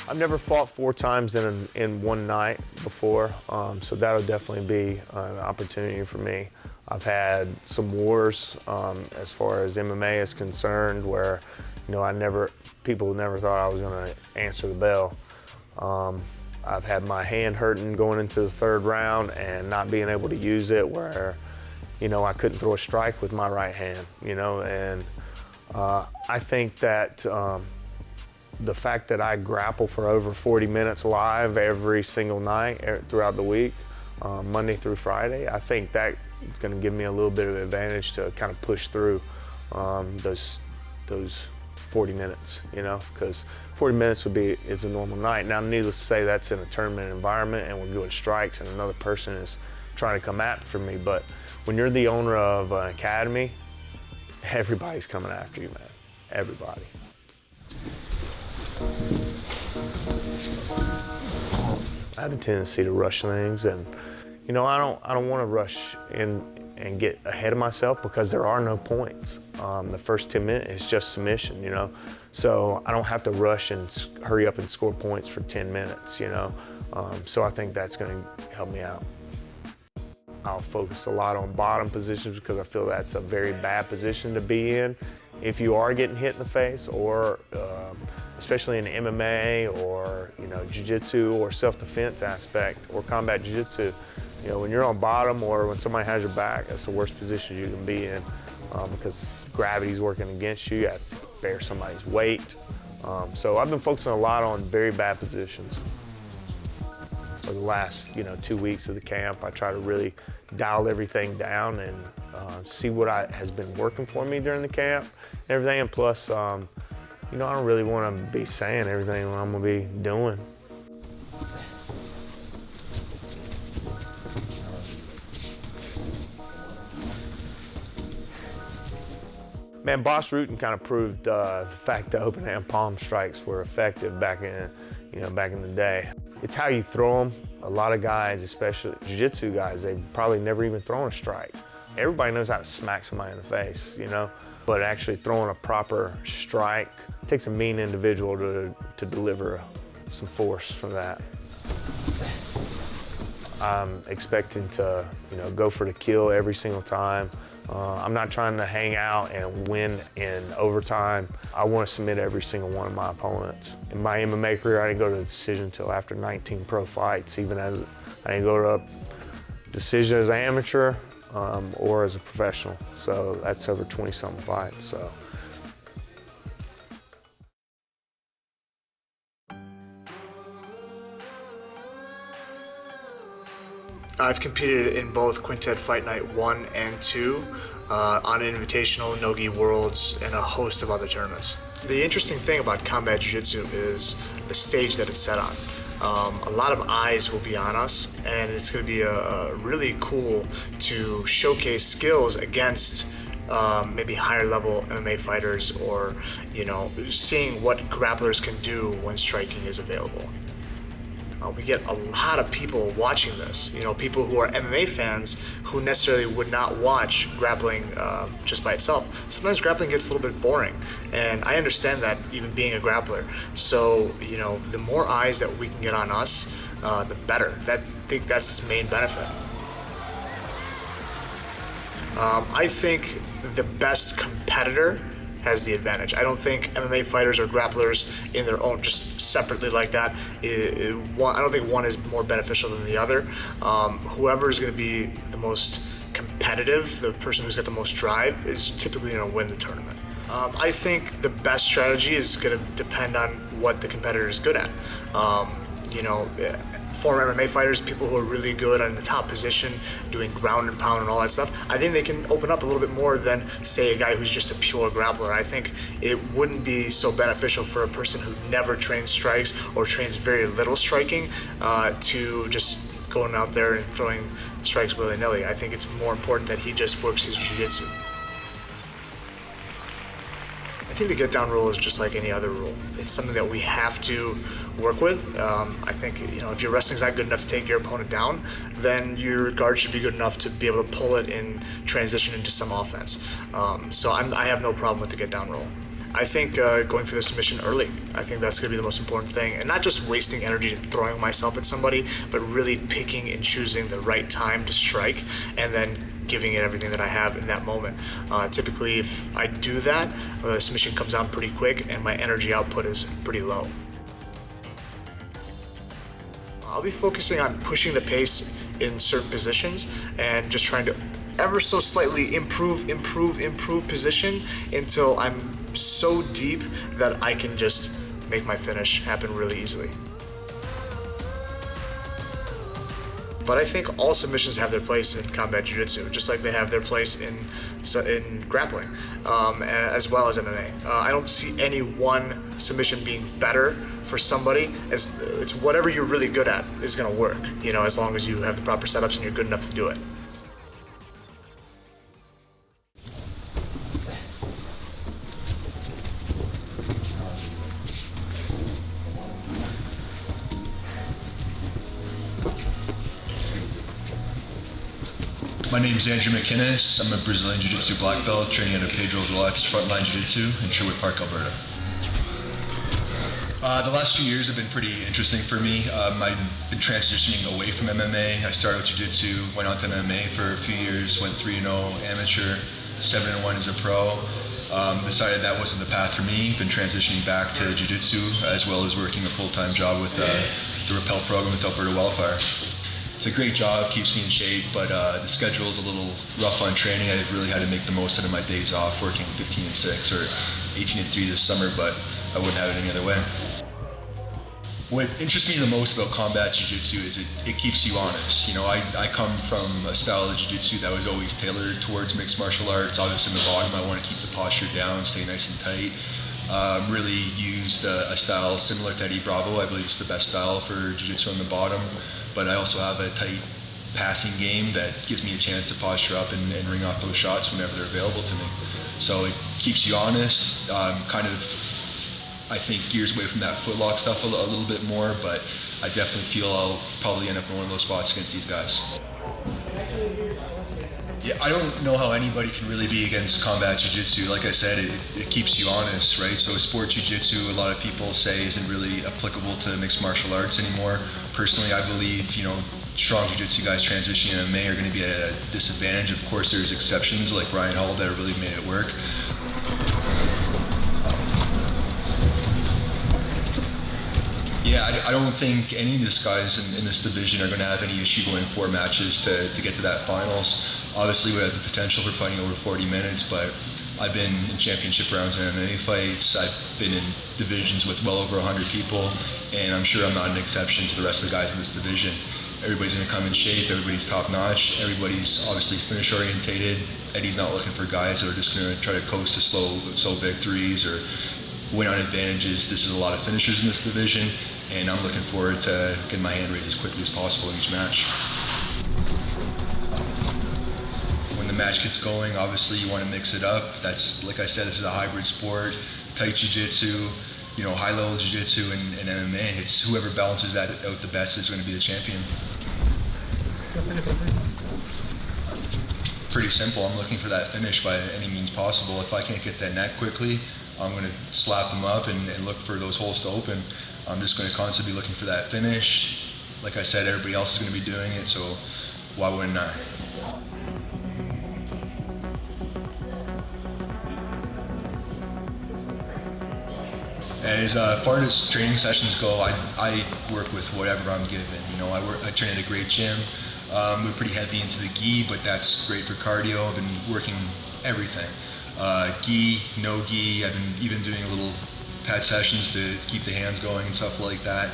[SPEAKER 21] I've never fought 4 times in one night before, so that'll definitely be an opportunity for me. I've had some wars as far as MMA is concerned where, you know, people never thought I was gonna answer the bell. I've had my hand hurting going into the 3rd round and not being able to use it where, you know, I couldn't throw a strike with my right hand, you know, and I think that the fact that I grapple for over 40 minutes live every single night throughout the week, Monday through Friday, I think that is going to give me a little bit of advantage to kind of push through those 40 minutes, you know, because 40 minutes is a normal night. Now, needless to say, that's in a tournament environment and we're doing strikes and another person is trying to come after me. But when you're the owner of an academy, everybody's coming after you, man. Everybody. I have a tendency to rush things, and you know, I don't want to rush in and get ahead of myself because there are no points. The first 10 minutes is just submission, you know, so I don't have to rush and hurry up and score points for 10 minutes, you know. So I think that's going to help me out. I'll focus a lot on bottom positions because I feel that's a very bad position to be in if you are getting hit in the face, or especially in MMA or, you know, jiu-jitsu or self-defense aspect or combat jiu-jitsu. You know, when you're on bottom or when somebody has your back, that's the worst position you can be in because gravity's working against you. You have to bear somebody's weight. So I've been focusing a lot on very bad positions. for the last 2 weeks of the camp. I try to really dial everything down and see what has been working for me during the camp and everything. And plus, I don't really want to be saying everything I'm going to be doing. Man, Boss Rutan kind of proved the fact that open hand palm strikes were effective back in the day. It's how you throw them. A lot of guys, especially jiu-jitsu guys, they've probably never even thrown a strike. Everybody knows how to smack somebody in the face, but actually throwing a proper strike takes a mean individual to deliver some force from that. I'm expecting to, go for the kill every single time. I'm not trying to hang out and win in overtime. I want to submit every single one of my opponents. In my MMA career, I didn't go to a decision until after 19 pro fights, even as I didn't go to a decision as an amateur or as a professional. So that's over 20-something fights. So.
[SPEAKER 1] I've competed in both Quintet Fight Night 1 and 2 on Invitational, Nogi Worlds, and a host of other tournaments. The interesting thing about combat jiu-jitsu is the stage that it's set on. A lot of eyes will be on us, and it's going to be really cool to showcase skills against maybe higher level MMA fighters, or seeing what grapplers can do when striking is available. We get a lot of people watching this, people who are MMA fans who necessarily would not watch grappling just by itself. Sometimes grappling gets a little bit boring, and I understand that, even being a grappler. So, the more eyes that we can get on us, the better. I think that's its main benefit. I think the best competitor has the advantage. I don't think MMA fighters or grapplers in their own, just separately like that, I don't think one is more beneficial than the other. Whoever is going to be the most competitive, the person who's got the most drive, is typically going to win the tournament. I think the best strategy is going to depend on what the competitor is good at. Former MMA fighters, people who are really good on the top position, doing ground and pound and all that stuff, I think they can open up a little bit more than, say, a guy who's just a pure grappler. I think it wouldn't be so beneficial for a person who never trains strikes or trains very little striking to just going out there and throwing strikes willy-nilly. I think it's more important that he just works his jiu-jitsu. I think the get down rule is just like any other rule. It's something that we have to work with. I think, if your wrestling's not good enough to take your opponent down, then your guard should be good enough to be able to pull it and transition into some offense. So I have no problem with the get down rule. I think going for the submission early, I think that's going to be the most important thing, and not just wasting energy and throwing myself at somebody, but really picking and choosing the right time to strike, and then giving it everything that I have in that moment. Typically, if I do that, the submission comes out pretty quick and my energy output is pretty low. I'll be focusing on pushing the pace in certain positions and just trying to ever so slightly improve position until I'm so deep that I can just make my finish happen really easily. But I think all submissions have their place in combat jiu-jitsu, just like they have their place in grappling, as well as MMA. I don't see any one submission being better for somebody. It's whatever you're really good at is going to work, as long as you have the proper setups and you're good enough to do it.
[SPEAKER 22] My name is Andrew McInnes. I'm a Brazilian Jiu-Jitsu black belt training under Pedro Villet's Frontline Jiu-Jitsu in Sherwood Park, Alberta. The last few years have been pretty interesting for me. I've been transitioning away from MMA. I started with Jiu-Jitsu, went on to MMA for a few years, went 3-0 amateur, 7-1 as a pro. Decided that wasn't the path for me. Been transitioning back to Jiu-Jitsu, as well as working a full-time job with the Rappel program with Alberta Wildfire. It's a great job, keeps me in shape, but the schedule is a little rough on training. I really had to make the most out of my days off, working 15-6 or 18-3 this summer, but I wouldn't have it any other way. What interests me the most about combat jiu-jitsu is it keeps you honest. You know, I come from a style of jiu-jitsu that was always tailored towards mixed martial arts. Obviously in the bottom, I want to keep the posture down, stay nice and tight. Really used a style similar to Eddie Bravo. I believe it's the best style for jiu-jitsu on the bottom. But I also have a tight passing game that gives me a chance to posture up and ring off those shots whenever they're available to me. So it keeps you honest, kind of, I think, gears away from that footlock stuff a little bit more, but I definitely feel I'll probably end up in one of those spots against these guys. Yeah, I don't know how anybody can really be against combat jiu-jitsu. Like I said, it keeps you honest, right? So sport jiu-jitsu, a lot of people say, isn't really applicable to mixed martial arts anymore. Personally, I believe, you know, strong jiu-jitsu guys transitioning to MMA are going to be at a disadvantage. Of course, there's exceptions like Ryan Hall that really made it work. Yeah, I don't think any of these guys in this division are going to have any issue going 4 matches to get to that finals. Obviously, we have the potential for fighting over 40 minutes, but I've been in championship rounds in MMA fights. I've been in divisions with well over 100 people, and I'm sure I'm not an exception to the rest of the guys in this division. Everybody's going to come in shape, everybody's top-notch, everybody's obviously finish-orientated. Eddie's not looking for guys that are just going to try to coast to slow victories or win on advantages. This is a lot of finishers in this division, and I'm looking forward to getting my hand raised as quickly as possible in each match. When the match gets going, obviously you want to mix it up. That's, like I said, this is a hybrid sport, tight jiu-jitsu, you know, high-level jiu-jitsu and MMA. It's whoever balances that out the best is going to be the champion. Pretty simple. I'm looking for that finish by any means possible. If I can't get that net quickly, I'm going to slap them up and look for those holes to open. I'm just going to constantly be looking for that finish. Like I said, everybody else is going to be doing it, so why wouldn't I? As far as training sessions go, I work with whatever I'm given. You know, I train at a great gym. We're pretty heavy into the gi, but that's great for cardio. I've been working everything. Gi, no gi. I've been even doing little pad sessions to keep the hands going and stuff like that.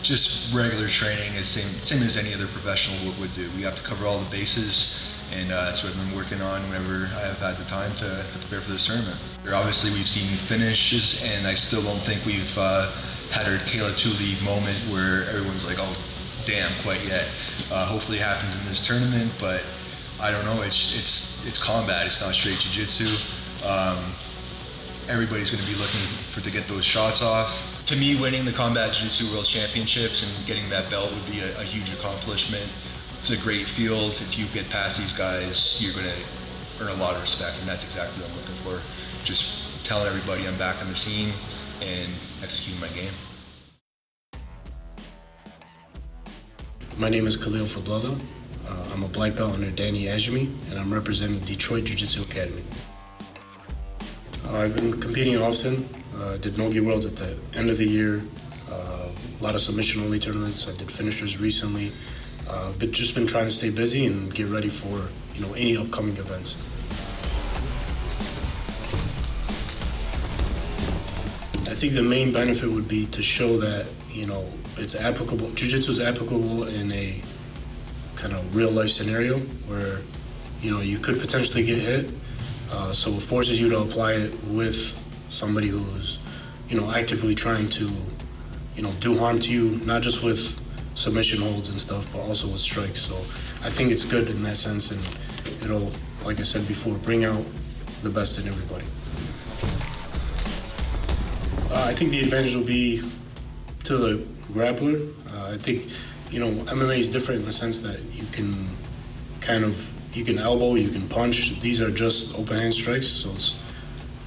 [SPEAKER 22] Just regular training is same as any other professional would do. We have to cover all the bases, and that's what I've been working on whenever I have had the time to prepare for this tournament. Obviously, we've seen finishes, and I still don't think we've had our Taylor Tooley moment where everyone's like, oh, damn, quite yet. Hopefully it happens in this tournament, but I don't know. It's combat. It's not straight jiu-jitsu. Everybody's going to be looking to get those shots off. To me, winning the Combat Jiu-Jitsu World Championships and getting that belt would be a huge accomplishment. It's a great field. If you get past these guys, you're going to earn a lot of respect, and that's exactly what I'm looking for. Just telling everybody I'm back on the scene and executing my game.
[SPEAKER 2] My name is Khalil Fadlallah. I'm a black belt under Danny Ajmi, and I'm representing Detroit Jiu-Jitsu Academy. I've been competing often. Did Nogi Worlds at the end of the year. A lot of submission-only tournaments. I did finishers recently. But just been trying to stay busy and get ready for any upcoming events. I think the main benefit would be to show that it's applicable. Jiu-Jitsu is applicable in a kind of real-life scenario where you could potentially get hit. So it forces you to apply it with somebody who's actively trying to do harm to you, not just with submission holds and stuff, but also with strikes. So I think it's good in that sense, and it'll, like I said before, bring out the best in everybody. I think the advantage will be to the grappler. I think MMA is different in the sense that you can elbow, you can punch. These are just open hand strikes, so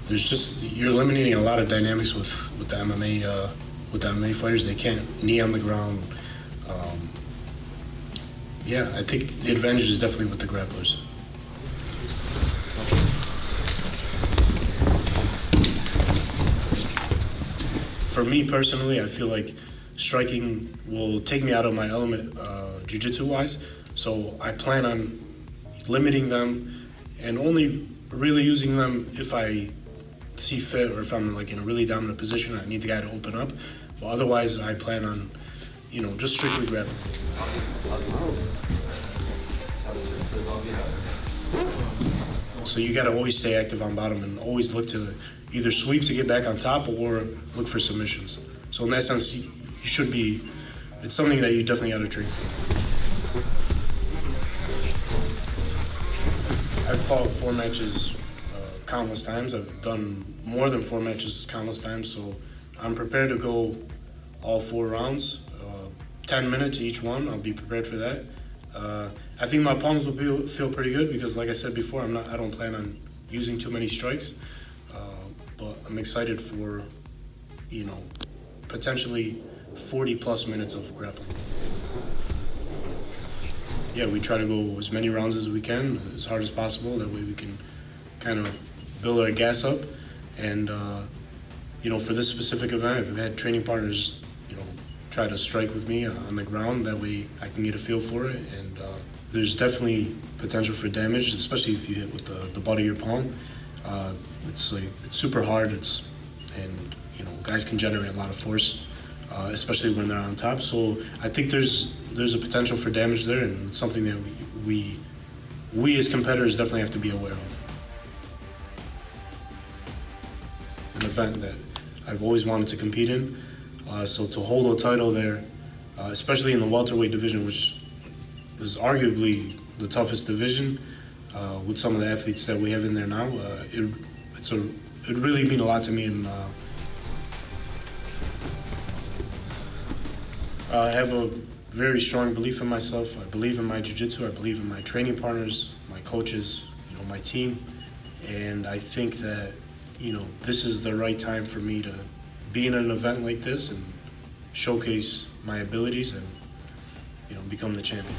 [SPEAKER 2] you're eliminating a lot of dynamics with the MMA fighters. They can't knee on the ground. I think the advantage is definitely with the grapplers. For me personally, I feel like striking will take me out of my element jiu-jitsu wise, so I plan on limiting them and only really using them if I see fit or if I'm in a really dominant position. I need the guy to open up. But otherwise, I plan on, just strictly grappling. So you got to always stay active on bottom and always look to either sweep to get back on top or look for submissions. So in that sense, you should be, it's something that you definitely got to train for. I've fought 4 matches countless times. I've done more than 4 matches countless times, so I'm prepared to go all 4 rounds. 10 minutes each one, I'll be prepared for that. I think my palms will feel pretty good because, like I said before, I don't plan on using too many strikes. But I'm excited for, potentially 40 plus minutes of grappling. Yeah, we try to go as many rounds as we can, as hard as possible. That way we can kind of build our gas up. And, for this specific event, I've had training partners, try to strike with me on the ground. That way I can get a feel for it. And there's definitely potential for damage, especially if you hit with the butt of your palm. It's super hard. Guys can generate a lot of force, especially when they're on top. So I think there's a potential for damage there, and it's something that we as competitors definitely have to be aware of. An event that I've always wanted to compete in. So to hold a title there, especially in the welterweight division, which is arguably the toughest division, with some of the athletes that we have in there now, it really mean a lot to me. And I have a very strong belief in myself. I believe in my jiu-jitsu. I believe in my training partners, my coaches, my team, and I think that this is the right time for me to be in an event like this and showcase my abilities and become the champion.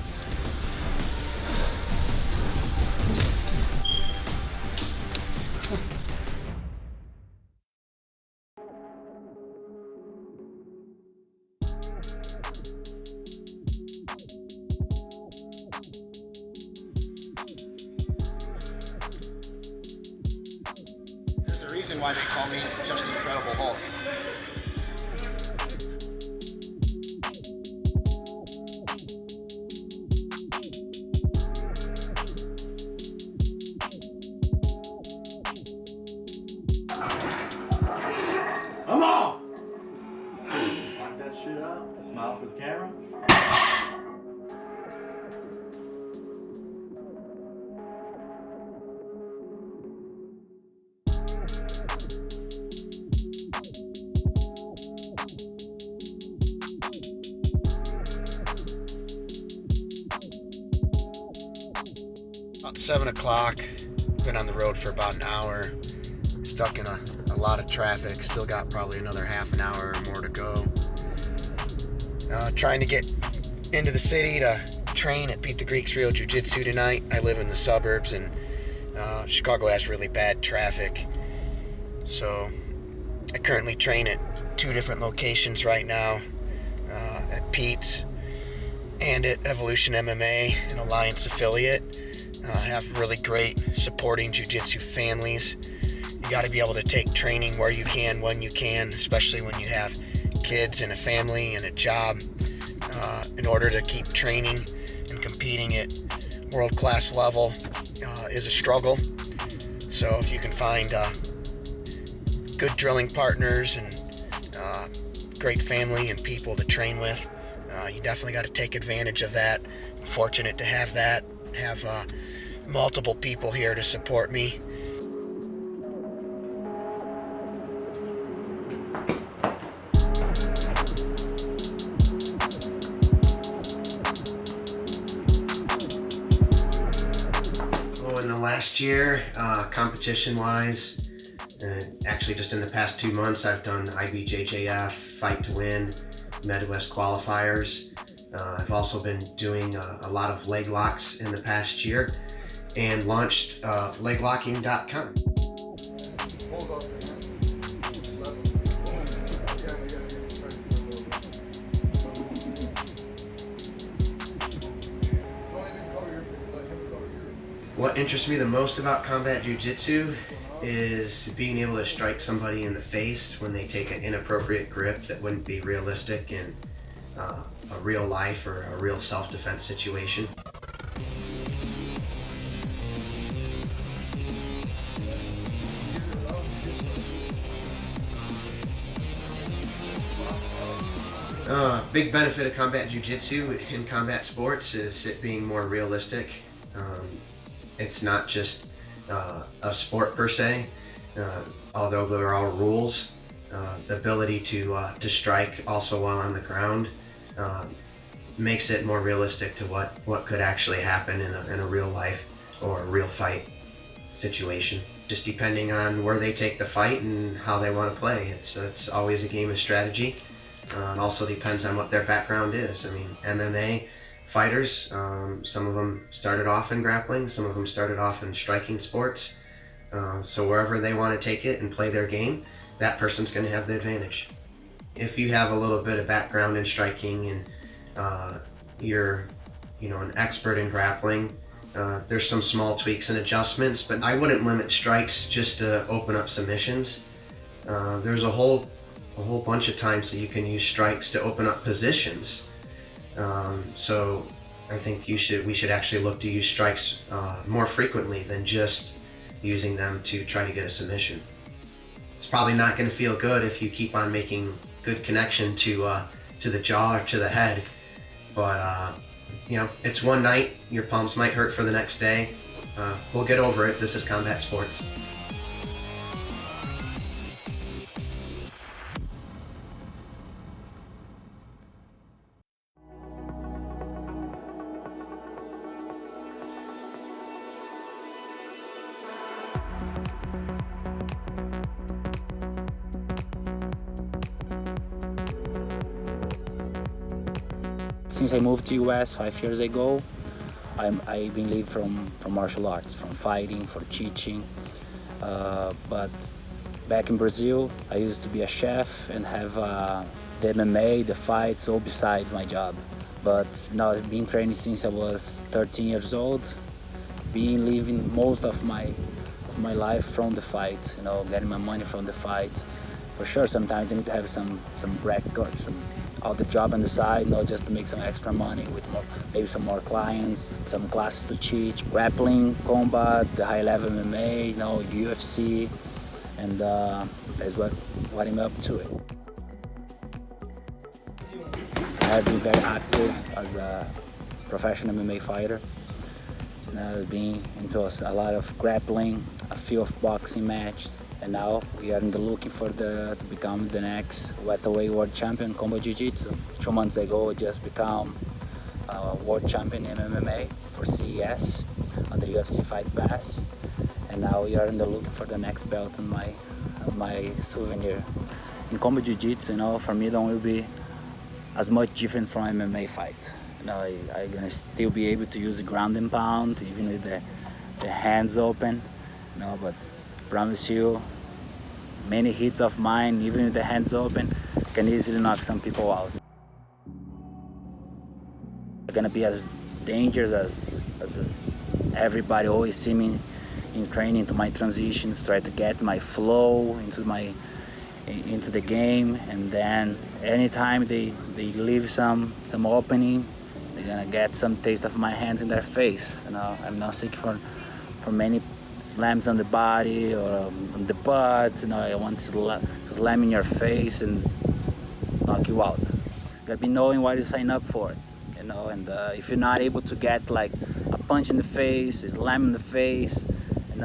[SPEAKER 3] There's a reason why they call me Just Incredible Hulk.
[SPEAKER 12] Come on! Lock that shit up. Smile for the camera.
[SPEAKER 3] About 7 o'clock. Been on the road for about an hour. Stuck in a lot of traffic. Still got probably another half an hour or more to go. Trying to get into the city to train at Beat the Greeks Real Jiu-Jitsu tonight. I live in the suburbs, and Chicago has really bad traffic. So I currently train at 2 different locations right now, at Pete's and at Evolution MMA, an Alliance affiliate. Have really great supporting jiu-jitsu families. You got to be able to take training where you can, when you can, especially when you have kids and a family and a job. In order to keep training and competing at world-class level is a struggle. So if you can find good drilling partners and great family and people to train with, you definitely got to take advantage of that. I'm fortunate to have that, have multiple people here to support me. In the last year, competition-wise, actually just in the past 2 months, I've done IBJJF, Fight to Win, Midwest qualifiers. I've also been doing a lot of leg locks in the past year and launched leglocking.com. What interests me the most about combat jiu-jitsu is being able to strike somebody in the face when they take an inappropriate grip that wouldn't be realistic in a real life or a real self-defense situation. Big benefit of combat jiu-jitsu in combat sports is it being more realistic. It's not just a sport per se, although there are rules. The ability to strike also while on the ground makes it more realistic to what could actually happen in a real life or a real fight situation. Just depending on where they take the fight and how they want to play. It's always a game of strategy. Also depends on what their background is. I mean, MMA fighters, some of them started off in grappling, some of them started off in striking sports. So wherever they want to take it and play their game, that person's going to have the advantage. If you have a little bit of background in striking and you're, an expert in grappling, there's some small tweaks and adjustments, but I wouldn't limit strikes just to open up submissions. There's a whole bunch of times that you can use strikes to open up positions. So I think we should actually look to use strikes more frequently than just using them to try to get a submission. It's probably not going to feel good if you keep on making good connection to the jaw or to the head, but it's one night. Your palms might hurt for the next day. We'll get over it. This is combat sports.
[SPEAKER 5] Since I moved to US 5 years ago, I've been living from martial arts, from fighting, for teaching. But back in Brazil, I used to be a chef and have the MMA, the fights, all besides my job. But now I've been training since I was 13 years old, been living most of my life from the fight, getting my money from the fight. For sure, sometimes I need to have some records, some other job on the side, just to make some extra money with maybe some more clients, some classes to teach, grappling, combat, the high-level MMA, UFC, and that's what I'm up to it. I have been very active as a professional MMA fighter. And I've been into a lot of grappling, a few of boxing matches. And now we are looking to become the next welterweight world champion combat jiu-jitsu. 2 months ago, I just become world champion in MMA for CES on the UFC Fight Pass. And now we are looking for the next belt on my souvenir. In combat jiu-jitsu, for me, don't will be as much different from MMA fight. I'm gonna still be able to use the ground and pound, even with the hands open. But promise you, many hits of mine, even with the hands open, can easily knock some people out. I'm gonna be as dangerous as everybody always see me in training, to my transitions, try to get my flow into the game, and then anytime they leave some opening, they're gonna get some taste of my hands in their face. I'm not seeking for many slams on the body or on the butt. I want to slam in your face and knock you out. You gotta be knowing what you sign up for, and if you're not able to get like a punch in the face, a slam in the face, and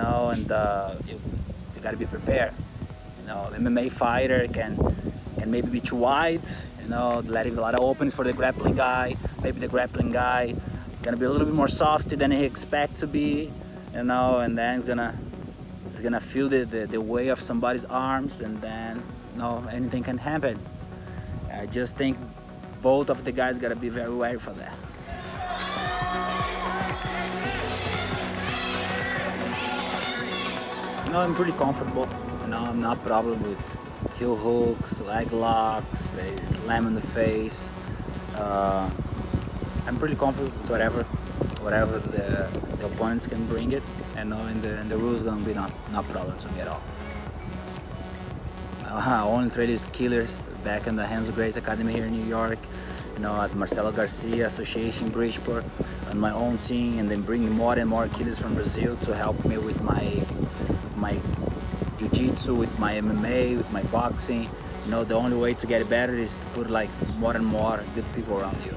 [SPEAKER 5] you gotta be prepared. MMA fighter can maybe be too wide, letting a lot of openings for the grappling guy. Maybe the grappling guy gonna be a little bit more softer than he expects to be, and then he's gonna feel the weight of somebody's arms, and then anything can happen. I just think both of the guys gotta be very wary for that. I'm pretty comfortable. I'm not problem with heel hooks, leg locks, they slam in the face. I'm pretty comfortable with whatever. whatever the opponents can bring it, and in the rules gonna be not problem to me at all. I only traded killers back in the Hands of Grace Academy here in New York, at Marcelo Garcia Association, Bridgeport, on my own team, and then bringing more and more killers from Brazil to help me with my Jiu-Jitsu, with my MMA, with my boxing. The only way to get better is to put like more and more good people around you.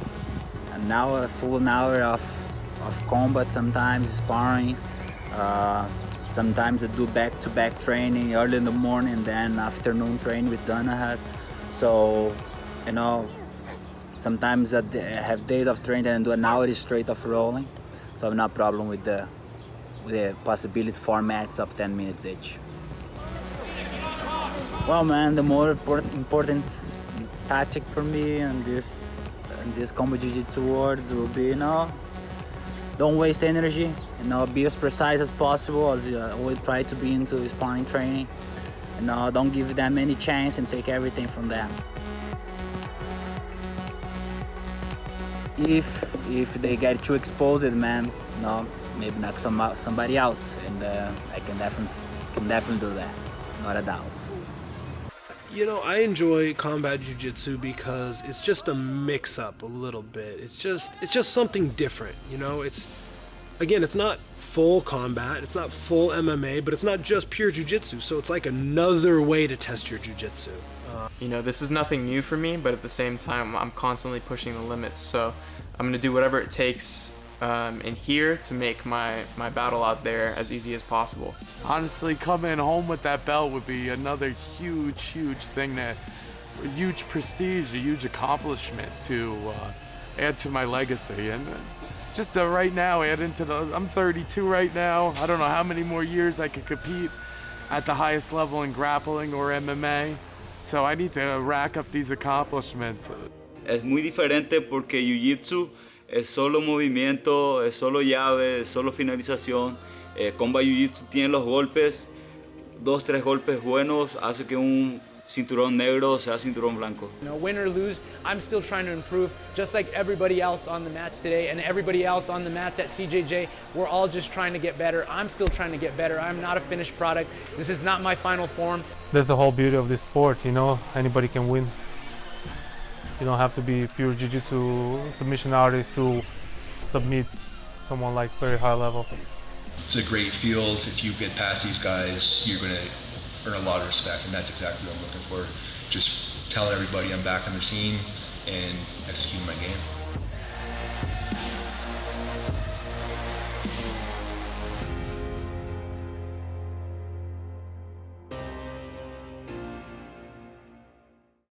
[SPEAKER 5] And now a full hour of combat, sometimes sparring, sometimes I do back-to-back training early in the morning and then afternoon training with Danahat. So, sometimes I have days of training and do an hour straight of rolling. So I have no problem with the possibility formats of 10 minutes each. Well, man, the more important tactic for me in this combat jiu-jitsu worlds will be, don't waste energy, be as precise as possible, as I always try to be into sparring training. Don't give them any chance and take everything from them. If they get too exposed, man, maybe knock somebody out, and I can definitely do that, not a doubt.
[SPEAKER 6] I enjoy combat jiu-jitsu because it's just a mix-up a little bit. It's just something different, It's not full combat, it's not full MMA, but it's not just pure jiu-jitsu, so it's like another way to test your jiu-jitsu.
[SPEAKER 7] This is nothing new for me, but at the same time, I'm constantly pushing the limits, so I'm going to do whatever it takes in here to make my battle out there as easy as possible.
[SPEAKER 10] Honestly, coming home with that belt would be another huge thing, a huge prestige, a huge accomplishment to add to my legacy. And just right now, I'm 32 right now. I don't know how many more years I could compete at the highest level in grappling or MMA. So I need to rack up these accomplishments.
[SPEAKER 11] Es muy diferente porque Jiu-Jitsu es solo movimiento, es solo llave, es solo finalización. Combat Jiu-Jitsu tiene los golpes, 2-3 golpes buenos, hace que un cinturón negro sea cinturón blanco.
[SPEAKER 13] Win or lose, I'm still trying to improve, just like everybody else on the mats today and everybody else on the mats at CJJ. We're all just trying to get better. I'm still trying to get better. I'm not a finished product. This is not my final form.
[SPEAKER 20] That's the whole beauty of this sport, anybody can win. You don't have to be pure jiu-jitsu submission artist to submit someone like very high level.
[SPEAKER 22] It's a great field. If you get past these guys, you're going to earn a lot of respect, and that's exactly what I'm looking for. Just telling everybody I'm back on the scene and executing my game.